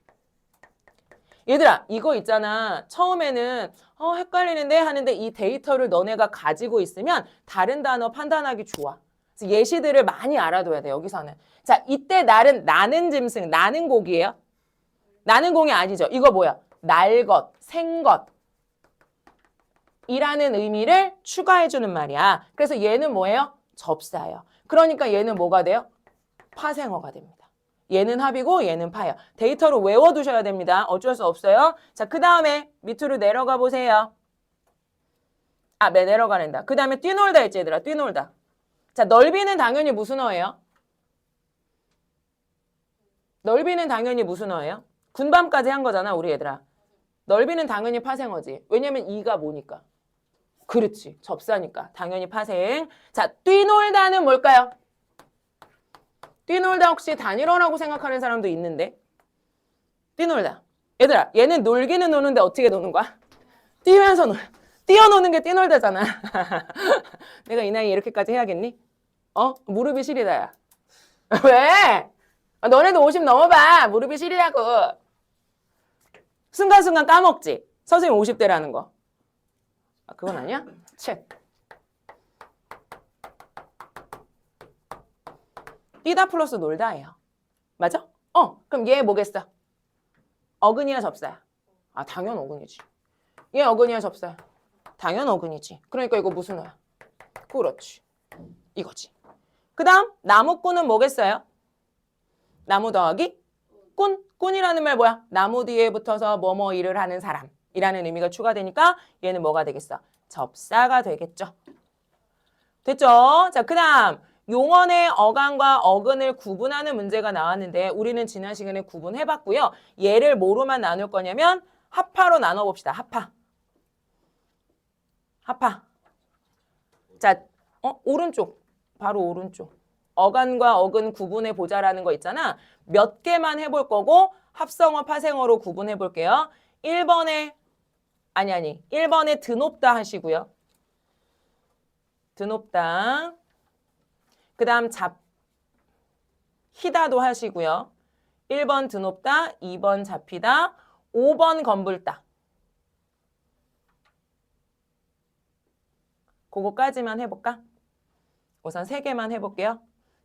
얘들아 이거 있잖아. 처음에는 헷갈리는데 하는데 이 데이터를 너네가 가지고 있으면 다른 단어 판단하기 좋아. 그래서 예시들을 많이 알아둬야 돼 여기서는. 자 이때 날은 나는 짐승, 나는 곡이에요. 나는 공이 아니죠. 이거 뭐야? 날 것, 생 것 이라는 의미를 추가해주는 말이야. 그래서 얘는 뭐예요? 접사예요. 그러니까 얘는 뭐가 돼요? 파생어가 됩니다. 얘는 합이고 얘는 파예요. 데이터로 외워두셔야 됩니다. 어쩔 수 없어요. 자, 그 다음에 밑으로 내려가 보세요. 내려가낸다. 그 다음에 뛰놀다 했지 얘들아. 뛰놀다. 자, 넓이는 당연히 무슨 어예요? 넓이는 당연히 무슨 어예요? 군밤까지 한 거잖아 우리 얘들아. 넓이는 당연히 파생어지. 왜냐면 이가 뭐니까? 그렇지. 접사니까. 당연히 파생. 자, 뛰놀다는 뭘까요? 뛰놀다 혹시 단일어라고 생각하는 사람도 있는데. 뛰놀다. 얘들아, 얘는 놀기는 노는데 어떻게 노는 거야? 뛰어노는 게 뛰놀다잖아. 내가 이 나이에 이렇게까지 해야겠니? 무릎이 시리다야. 왜? 너네도 50 넘어봐. 무릎이 시리다고. 순간순간 까먹지? 선생님 50대라는 거. 그건 아니야? 책. 뛰다 플러스 놀다예요. 맞아? 그럼 얘 뭐겠어? 어근이야 접사야? 당연 어근이지. 얘 어근이야 접사야? 당연 어근이지. 그러니까 이거 무슨 어야? 그렇지. 이거지. 그 다음 나무꾼은 뭐겠어요? 나무 더하기 꾼. 꾼이라는 말 뭐야? 나무 뒤에 붙어서 뭐뭐 일을 하는 사람이라는 의미가 추가되니까 얘는 뭐가 되겠어? 접사가 되겠죠. 됐죠? 자, 그 다음 용언의 어간과 어근을 구분하는 문제가 나왔는데 우리는 지난 시간에 구분해봤고요. 얘를 뭐로만 나눌 거냐면 합파로 나눠봅시다. 합파. 자, 오른쪽. 바로 오른쪽. 어간과 어근 구분해 보자라는 거 있잖아. 몇 개만 해볼 거고 합성어, 파생어로 구분해 볼게요. 1번에 1번에 드높다 하시고요. 드높다. 그 다음 잡히다도 하시고요. 1번 드높다, 2번 잡히다, 5번 검불다. 그거까지만 해볼까? 우선 3개만 해볼게요.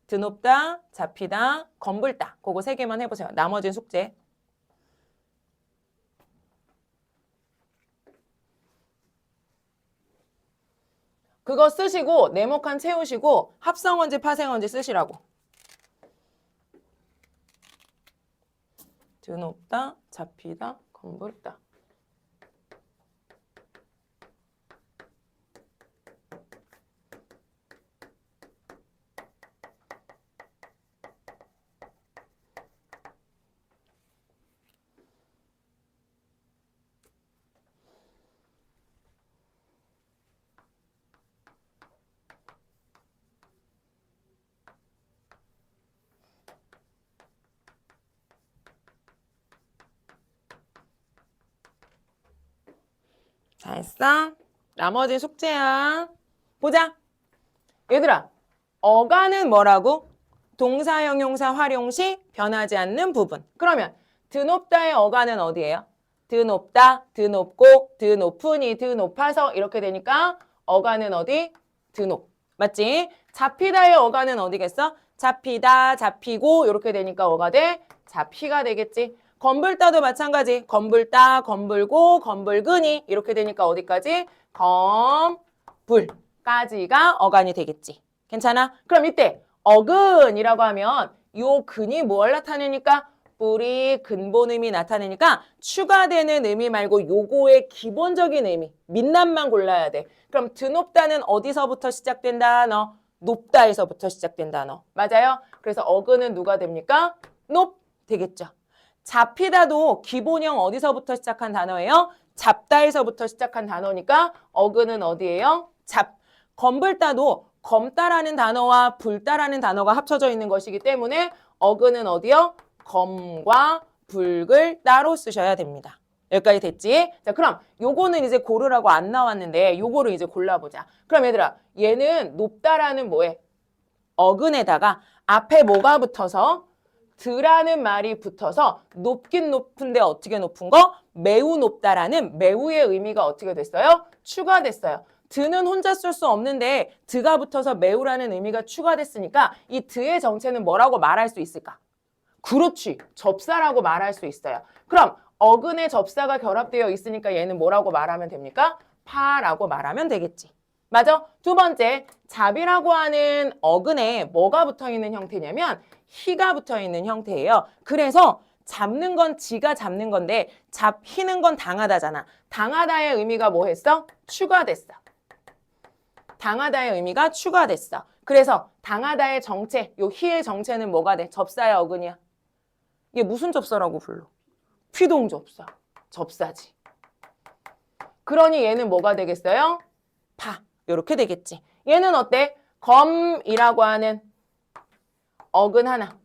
드높다, 잡히다, 검불다. 그거 3개만 해보세요. 나머지는 숙제. 그거 쓰시고 네모칸 채우시고 합성원지 파생원지 쓰시라고. 드높다, 잡히다, 검불다. 잘했어? 나머지 숙제야. 보자. 얘들아, 어간은 뭐라고? 동사, 형용사 활용 시 변하지 않는 부분. 그러면 드높다의 어간은 어디예요? 드높다, 드높고, 드높으니, 드높아서 이렇게 되니까 어간은 어디? 드높. 맞지? 잡히다의 어간은 어디겠어? 잡히다, 잡히고 이렇게 되니까 어가 돼? 잡히가 되겠지. 검불다도 마찬가지. 검불다, 검불고, 검불근이 이렇게 되니까 어디까지? 검불까지가 어간이 되겠지. 괜찮아? 그럼 이때 어근이라고 하면 요 근이 뭘 나타내니까? 뿌리, 근본음이 나타내니까 추가되는 의미 말고 요거의 기본적인 의미, 민남만 골라야 돼. 그럼 드높다는 어디서부터 시작된 단어? 높다에서부터 시작된 단어. 맞아요? 그래서 어근은 누가 됩니까? 높 되겠죠. 잡히다도 기본형 어디서부터 시작한 단어예요? 잡다에서부터 시작한 단어니까 어근은 어디예요? 잡. 검불다도 검다라는 단어와 불다라는 단어가 합쳐져 있는 것이기 때문에 어근은 어디요? 검과 불을 따로 쓰셔야 됩니다. 여기까지 됐지? 자, 그럼 요거는 이제 고르라고 안 나왔는데 요거를 이제 골라보자. 그럼 얘들아, 얘는 높다라는 뭐에? 어근에다가 앞에 뭐가 붙어서? 드라는 말이 붙어서 높긴 높은데 어떻게 높은 거? 매우 높다라는 매우의 의미가 어떻게 됐어요? 추가됐어요. 드는 혼자 쓸 수 없는데 드가 붙어서 매우라는 의미가 추가됐으니까 이 드의 정체는 뭐라고 말할 수 있을까? 그렇지. 접사라고 말할 수 있어요. 그럼 어근에 접사가 결합되어 있으니까 얘는 뭐라고 말하면 됩니까? 파라고 말하면 되겠지. 맞아? 두 번째, 잡이라고 하는 어근에 뭐가 붙어있는 형태냐면 희가 붙어있는 형태예요. 그래서 잡는 건 지가 잡는 건데 잡히는 건 당하다잖아. 당하다의 의미가 뭐 했어? 추가됐어. 당하다의 의미가 추가됐어. 그래서 당하다의 정체, 요 희의 정체는 뭐가 돼? 접사의 어근이야. 이게 무슨 접사라고 불러? 피동접사. 접사지. 그러니 얘는 뭐가 되겠어요? 파. 이렇게 되겠지. 얘는 어때? 검이라고 하는 어근 하나.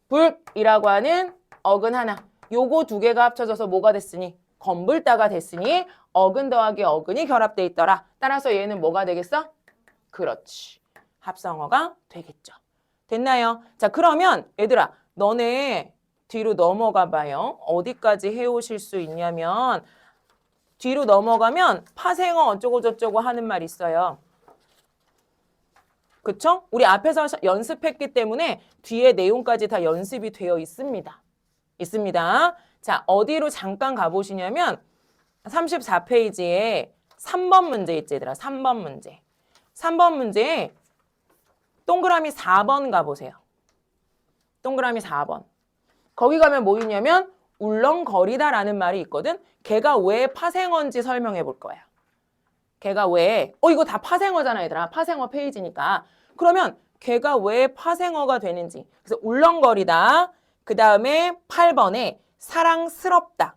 불이라고 하는 어근 하나. 요거 2개가 합쳐져서 뭐가 됐으니? 검불다가 됐으니 어근 더하기 어근이 결합돼 있더라. 따라서 얘는 뭐가 되겠어? 그렇지. 합성어가 되겠죠. 됐나요? 자, 그러면 얘들아, 너네 뒤로 넘어가 봐요. 어디까지 해오실 수 있냐면 뒤로 넘어가면 파생어 어쩌고 저쩌고 하는 말 있어요. 그쵸? 우리 앞에서 연습했기 때문에 뒤에 내용까지 다 연습이 되어 있습니다. 있습니다. 자, 어디로 잠깐 가보시냐면 34페이지에 3번 문제 있지, 얘들아. 3번 문제. 3번 문제에 동그라미 4번 가보세요. 동그라미 4번. 거기 가면 뭐 있냐면 울렁거리다라는 말이 있거든. 걔가 왜 파생어인지 설명해 볼 거야. 걔가 왜, 이거 다 파생어잖아, 얘들아. 파생어 페이지니까. 그러면 걔가 왜 파생어가 되는지. 그래서 울렁거리다. 그 다음에 8번에 사랑스럽다.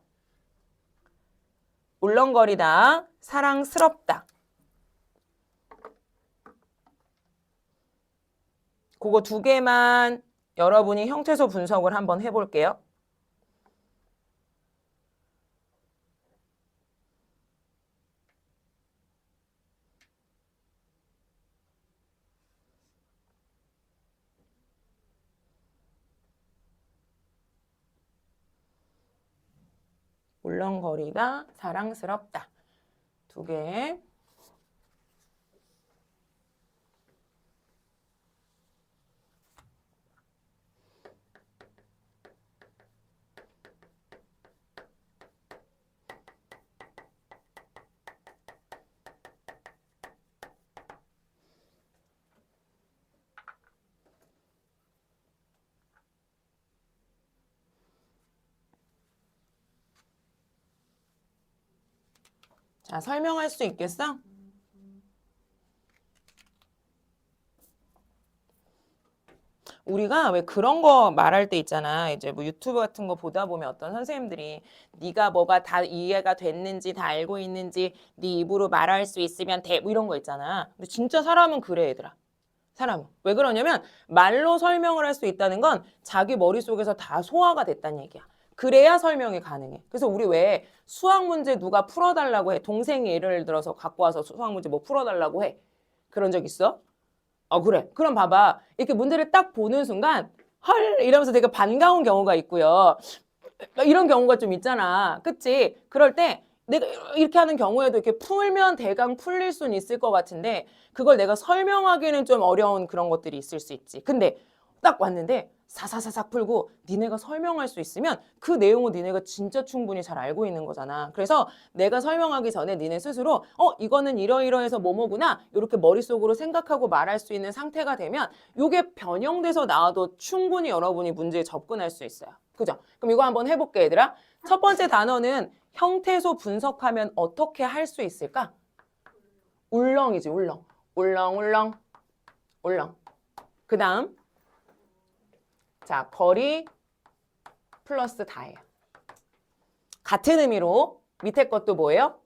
울렁거리다. 사랑스럽다. 그거 2개만 여러분이 형태소 분석을 한번 해볼게요. 울렁거리다, 사랑스럽다. 2개. 자, 설명할 수 있겠어? 우리가 왜 그런 거 말할 때 있잖아. 이제 뭐 유튜브 같은 거 보다 보면 어떤 선생님들이 네가 뭐가 다 이해가 됐는지 다 알고 있는지 네 입으로 말할 수 있으면 돼. 뭐 이런 거 있잖아. 근데 진짜 사람은 그래, 얘들아. 사람은. 왜 그러냐면 말로 설명을 할 수 있다는 건 자기 머릿속에서 다 소화가 됐다는 얘기야. 그래야 설명이 가능해. 그래서 우리 왜 수학 문제 누가 풀어달라고 해. 동생이 예를 들어서 갖고 와서 수학 문제 뭐 풀어달라고 해. 그런 적 있어? 그래. 그럼 봐봐. 이렇게 문제를 딱 보는 순간 헐 이러면서 되게 반가운 경우가 있고요. 이런 경우가 좀 있잖아. 그치? 그럴 때 내가 이렇게 하는 경우에도 이렇게 풀면 대강 풀릴 수는 있을 것 같은데 그걸 내가 설명하기는 좀 어려운 그런 것들이 있을 수 있지. 근데 딱 왔는데 사사사삭 풀고 니네가 설명할 수 있으면 그 내용은 니네가 진짜 충분히 잘 알고 있는 거잖아. 그래서 내가 설명하기 전에 니네 스스로 이거는 이러이러해서 뭐뭐구나 이렇게 머릿속으로 생각하고 말할 수 있는 상태가 되면 이게 변형돼서 나와도 충분히 여러분이 문제에 접근할 수 있어요. 그죠? 그럼 이거 한번 해볼게 얘들아. 첫 번째 단어는 형태소 분석하면 어떻게 할 수 있을까? 울렁이지 울렁. 울렁울렁 울렁. 그 다음 자 거리 플러스 다예요. 같은 의미로 밑에 것도 뭐예요?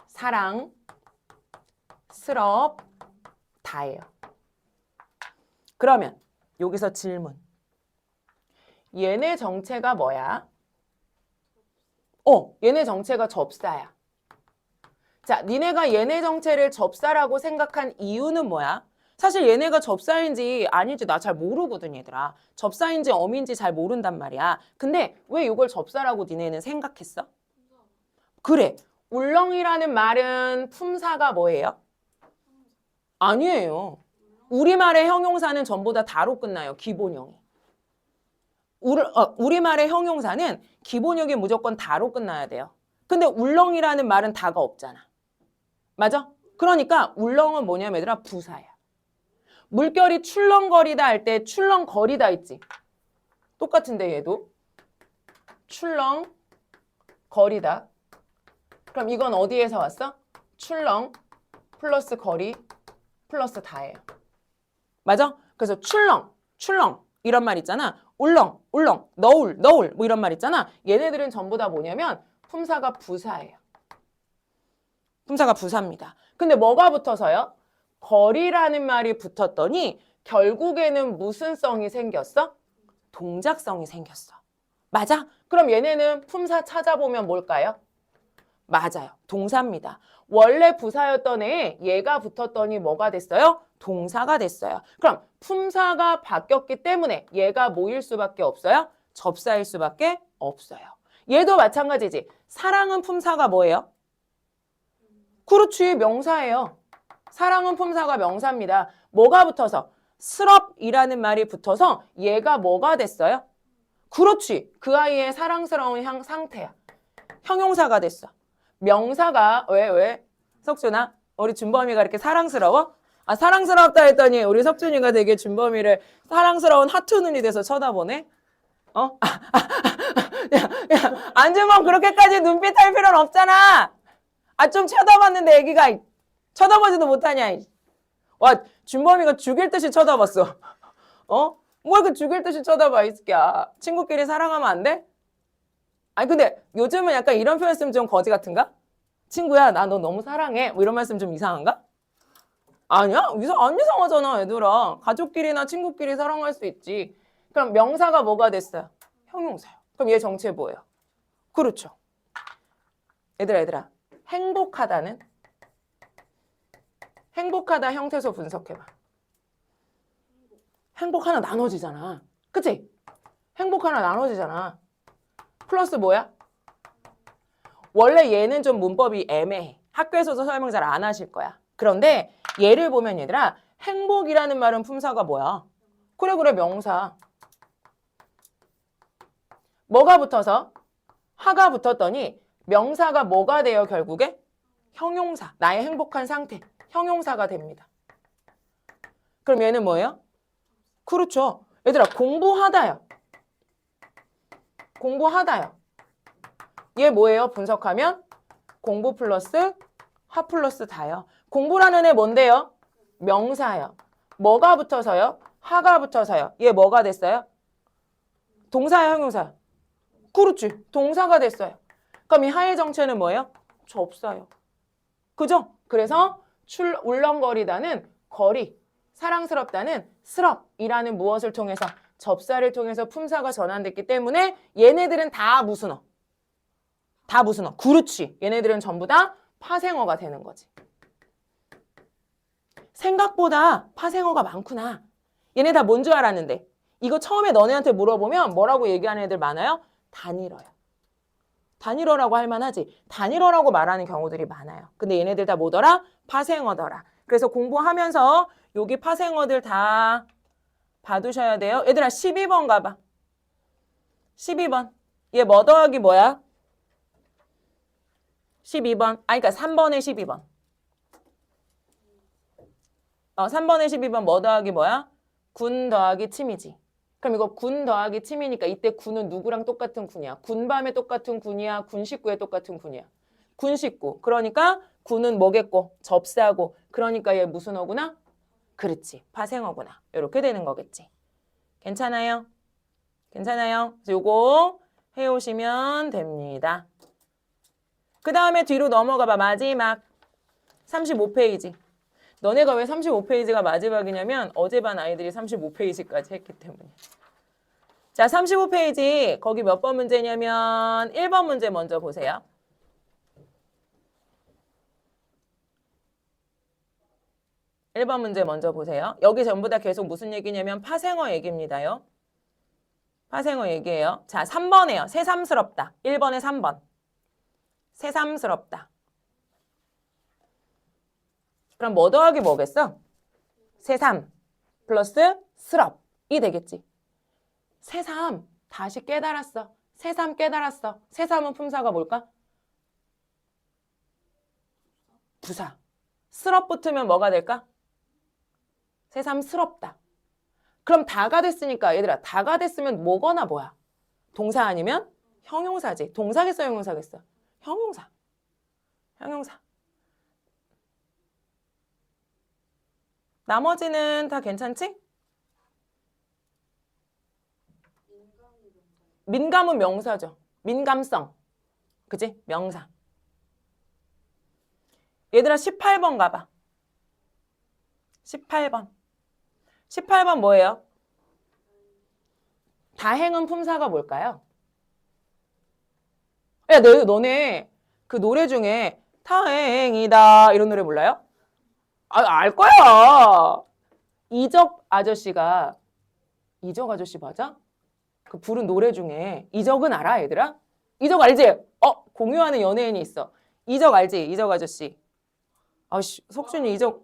사랑, 스럽, 다예요. 그러면 여기서 질문. 얘네 정체가 뭐야? 얘네 정체가 접사야. 자, 니네가 얘네 정체를 접사라고 생각한 이유는 뭐야? 사실 얘네가 접사인지 아닌지 나 잘 모르거든 얘들아. 접사인지 어민지 잘 모른단 말이야. 근데 왜 이걸 접사라고 니네는 생각했어? 그래. 울렁이라는 말은 품사가 뭐예요? 아니에요. 우리말의 형용사는 전부 다 다로 끝나요. 기본형이. 우리말의 형용사는 기본형이 무조건 다로 끝나야 돼요. 근데 울렁이라는 말은 다가 없잖아. 맞아? 그러니까 울렁은 뭐냐면 얘들아 부사야. 물결이 출렁거리다 할 때 출렁거리다 있지. 똑같은데 얘도 출렁거리다. 그럼 이건 어디에서 왔어? 출렁 플러스 거리 플러스 다예요. 맞아? 그래서 출렁 이런 말 있잖아. 울렁 너울 뭐 이런 말 있잖아. 얘네들은 전부 다 뭐냐면 품사가 부사예요. 품사가 부사입니다. 근데 뭐가 붙어서요? 거리라는 말이 붙었더니 결국에는 무슨 성이 생겼어? 동작성이 생겼어. 맞아? 그럼 얘네는 품사 찾아보면 뭘까요? 맞아요. 동사입니다. 원래 부사였던 애에 얘가 붙었더니 뭐가 됐어요? 동사가 됐어요. 그럼 품사가 바뀌었기 때문에 얘가 뭐일 수밖에 없어요? 접사일 수밖에 없어요. 얘도 마찬가지지. 사랑은 품사가 뭐예요? 그렇지, 명사예요. 사랑은 품사가 명사입니다. 뭐가 붙어서? 스럽이라는 말이 붙어서 얘가 뭐가 됐어요? 그렇지, 그 아이의 사랑스러운 상태야. 형용사가 됐어. 명사가 왜? 석준아, 우리 준범이가 이렇게 사랑스러워? 사랑스럽다 했더니 우리 석준이가 되게 준범이를 사랑스러운 하트 눈이 돼서 쳐다보네? 야, 안준범 그렇게까지 눈빛 할 필요는 없잖아. 좀 쳐다봤는데 애기가 쳐다보지도 못하냐. 와, 준범이가 죽일 듯이 쳐다봤어. 뭐 이렇게 죽일 듯이 쳐다봐, 이 새끼야. 친구끼리 사랑하면 안 돼? 아니 근데 요즘은 약간 이런 표현 쓰면 좀 거지 같은가? 친구야, 나 너 너무 사랑해. 뭐 이런 말씀 좀 이상한가? 아니야? 안 이상하잖아, 얘들아. 가족끼리나 친구끼리 사랑할 수 있지. 그럼 명사가 뭐가 됐어요? 형용사요. 그럼 얘 정체 뭐예요? 그렇죠. 얘들아. 행복하다 형태소 분석해봐. 행복 하나 나눠지잖아. 그치? 행복 하나 나눠지잖아. 플러스 뭐야? 원래 얘는 좀 문법이 애매해. 학교에서도 설명 잘 안 하실 거야. 그런데 얘를 보면 얘들아, 행복이라는 말은 품사가 뭐야? 그래, 명사. 뭐가 붙어서? 하가 붙었더니 명사가 뭐가 돼요, 결국에? 형용사. 나의 행복한 상태. 형용사가 됩니다. 그럼 얘는 뭐예요? 그렇죠. 얘들아, 공부하다요. 얘 뭐예요? 분석하면 공부 플러스 하 플러스 다요. 공부라는 애 뭔데요? 명사요. 뭐가 붙어서요? 하가 붙어서요. 얘 뭐가 됐어요? 동사야, 형용사야? 그렇지. 동사가 됐어요. 그럼 이 하의 정체는 뭐예요? 접사요. 그죠? 그래서 울렁거리다는 거리, 사랑스럽다는 스럽이라는 무엇을 통해서 접사를 통해서 품사가 전환됐기 때문에 얘네들은 다 무슨 어? 다 무슨 어? 그렇지. 얘네들은 전부 다 파생어가 되는 거지. 생각보다 파생어가 많구나. 얘네 다 뭔 줄 알았는데. 이거 처음에 너네한테 물어보면 뭐라고 얘기하는 애들 많아요? 단일어요. 단일어라고 할 만하지. 단일어라고 말하는 경우들이 많아요. 근데 얘네들 다 뭐더라? 파생어더라. 그래서 공부하면서 여기 파생어들 다 봐두셔야 돼요. 얘들아 12번 가봐. 12번. 얘 뭐 더하기 뭐야? 12번. 그러니까 3번에 12번. 3번에 12번 뭐 더하기 뭐야? 군 더하기 침이지. 그럼 이거 군 더하기 침이니까 이때 군은 누구랑 똑같은 군이야? 군밤에 똑같은 군이야? 군식구에 똑같은 군이야? 군식구. 그러니까 군은 뭐겠고? 접사고. 그러니까 얘 무슨 어구나? 그렇지. 파생어구나. 이렇게 되는 거겠지. 괜찮아요? 괜찮아요? 그래서 요거 해오시면 됩니다. 그 다음에 뒤로 넘어가 봐. 마지막 35페이지. 너네가 왜 35페이지가 마지막이냐면 어제 반 아이들이 35페이지까지 했기 때문에. 자, 35페이지 거기 몇 번 문제냐면 1번 문제 먼저 보세요. 1번 문제 먼저 보세요. 여기 전부 다 계속 무슨 얘기냐면 파생어 얘기입니다요. 파생어 얘기예요. 자, 3번에요. 새삼스럽다. 1번에 3번. 새삼스럽다. 그럼 뭐 더하기 뭐겠어? 새삼 플러스 스럽이 되겠지. 새삼 다시 깨달았어. 새삼 깨달았어. 새삼은 품사가 뭘까? 부사. 스럽 붙으면 뭐가 될까? 새삼스럽다. 그럼 다가 됐으니까 얘들아 다가 됐으면 뭐거나 뭐야? 동사 아니면 형용사지. 동사겠어 형용사겠어? 형용사. 형용사. 나머지는 다 괜찮지? 민감은 명사죠. 민감성. 그치? 명사. 얘들아 18번 가봐. 18번. 18번 뭐예요? 다행은 품사가 뭘까요? 야, 너네 그 노래 중에 다행이다 이런 노래 몰라요? 알 거야. 이적 아저씨가 이적 아저씨 맞아? 그 부른 노래 중에 이적은 알아, 얘들아? 이적 알지? 공유하는 연예인이 있어. 이적 알지? 이적 아저씨. 아씨, 석준이 이적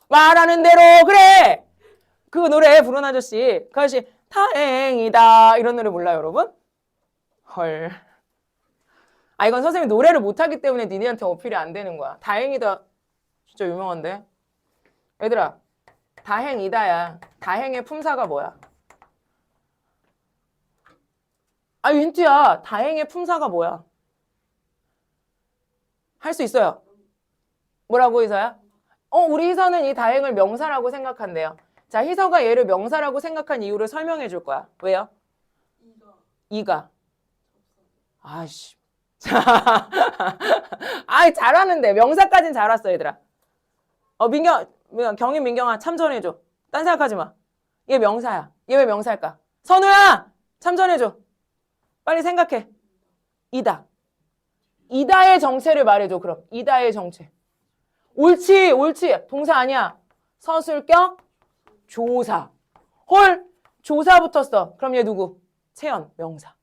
말하는 대로 그래. 그 노래 부른 아저씨. 그 아저씨 다행이다 이런 노래 몰라요, 여러분? 헐. 이건 선생님이 노래를 못하기 때문에 니네한테 어필이 안 되는 거야. 다행이다. 진짜 유명한데. 얘들아, 다행이다야. 다행의 품사가 뭐야? 힌트야. 다행의 품사가 뭐야? 할 수 있어요. 뭐라고, 희서야? 우리 희서는 이 다행을 명사라고 생각한대요. 자, 희서가 얘를 명사라고 생각한 이유를 설명해 줄 거야. 왜요? 이가. 아이씨. 잘하는데. 명사까진 잘 왔어, 얘들아. 경인 민경아 참전해줘. 딴 생각하지 마. 얘 명사야. 얘 왜 명사일까? 선우야! 참전해줘. 빨리 생각해. 이다. 이다의 정체를 말해줘, 그럼. 이다의 정체. 옳지, 옳지. 동사 아니야. 서술격 조사. 헐, 조사 붙었어. 그럼 얘 누구? 채연, 명사.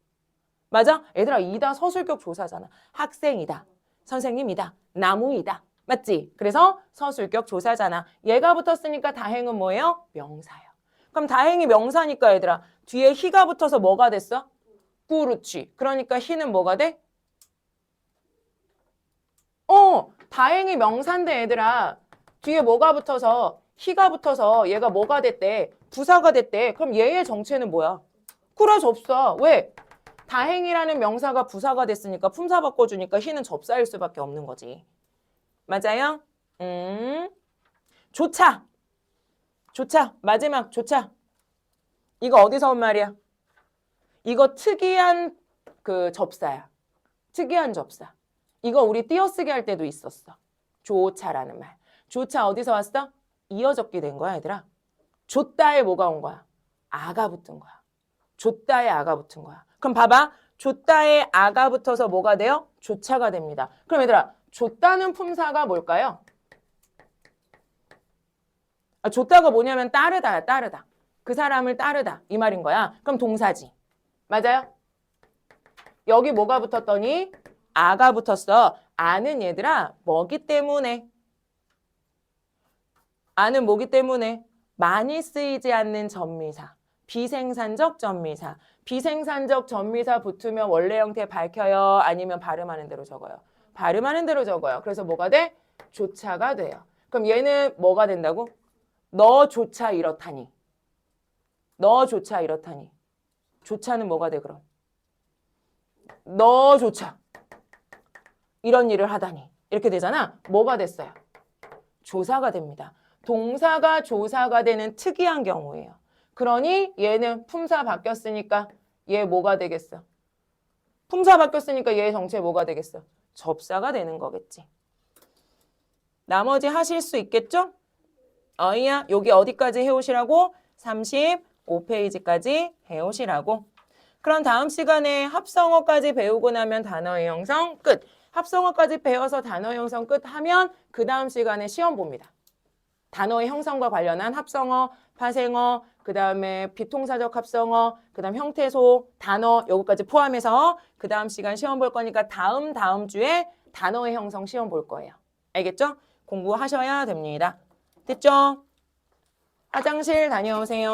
맞아? 얘들아, 이다 서술격 조사잖아. 학생이다. 선생님이다. 나무이다. 맞지? 그래서 서술격 조사잖아. 얘가 붙었으니까 다행은 뭐예요? 명사예요. 그럼 다행이 명사니까 얘들아, 뒤에 희가 붙어서 뭐가 됐어? 그렇지. 그러니까 희는 뭐가 돼? 다행히 명사인데 얘들아, 뒤에 뭐가 붙어서 희가 붙어서 얘가 뭐가 됐대? 부사가 됐대. 그럼 얘의 정체는 뭐야? 그래, 접사. 왜? 다행이라는 명사가 부사가 됐으니까 품사 바꿔주니까 he는 접사일 수밖에 없는 거지. 맞아요? 조차. 조차. 마지막 조차. 이거 어디서 온 말이야? 이거 특이한 그 접사야. 특이한 접사. 이거 우리 띄어쓰기 할 때도 있었어. 조차라는 말. 조차 어디서 왔어? 이어적기 된 거야, 얘들아. 줬다에 뭐가 온 거야? 아가 붙은 거야. 줬다에 아가 붙은 거야. 그럼 봐봐. 줬다에 아가 붙어서 뭐가 돼요? 조차가 됩니다. 그럼 얘들아, 줬다는 품사가 뭘까요? 줬다가 뭐냐면 따르다야, 따르다. 그 사람을 따르다. 이 말인 거야. 그럼 동사지. 맞아요? 여기 뭐가 붙었더니 아가 붙었어. 아는 얘들아 뭐기 때문에. 아는 뭐기 때문에 많이 쓰이지 않는 전미사. 비생산적 전미사. 비생산적 전미사 붙으면 원래 형태 밝혀요? 아니면 발음하는 대로 적어요? 발음하는 대로 적어요. 그래서 뭐가 돼? 조차가 돼요. 그럼 얘는 뭐가 된다고? 너조차 이렇다니. 너조차 이렇다니. 조차는 뭐가 돼 그럼? 너조차 이런 일을 하다니. 이렇게 되잖아. 뭐가 됐어요? 조사가 됩니다. 동사가 조사가 되는 특이한 경우예요. 그러니 얘는 품사 바뀌었으니까 얘 뭐가 되겠어? 품사 바뀌었으니까 얘 정체 뭐가 되겠어? 접사가 되는 거겠지. 나머지 하실 수 있겠죠? 어이야, 여기 어디까지 해오시라고? 35페이지까지 해오시라고. 그럼 다음 시간에 합성어까지 배우고 나면 단어의 형성 끝. 합성어까지 배워서 단어의 형성 끝 하면 그 다음 시간에 시험 봅니다. 단어의 형성과 관련한 합성어, 파생어, 그 다음에 비통사적 합성어, 그 다음 형태소, 단어 요거까지 포함해서 그 다음 시간 시험 볼 거니까 다음 주에 단어의 형성 시험 볼 거예요. 알겠죠? 공부하셔야 됩니다. 됐죠? 화장실 다녀오세요.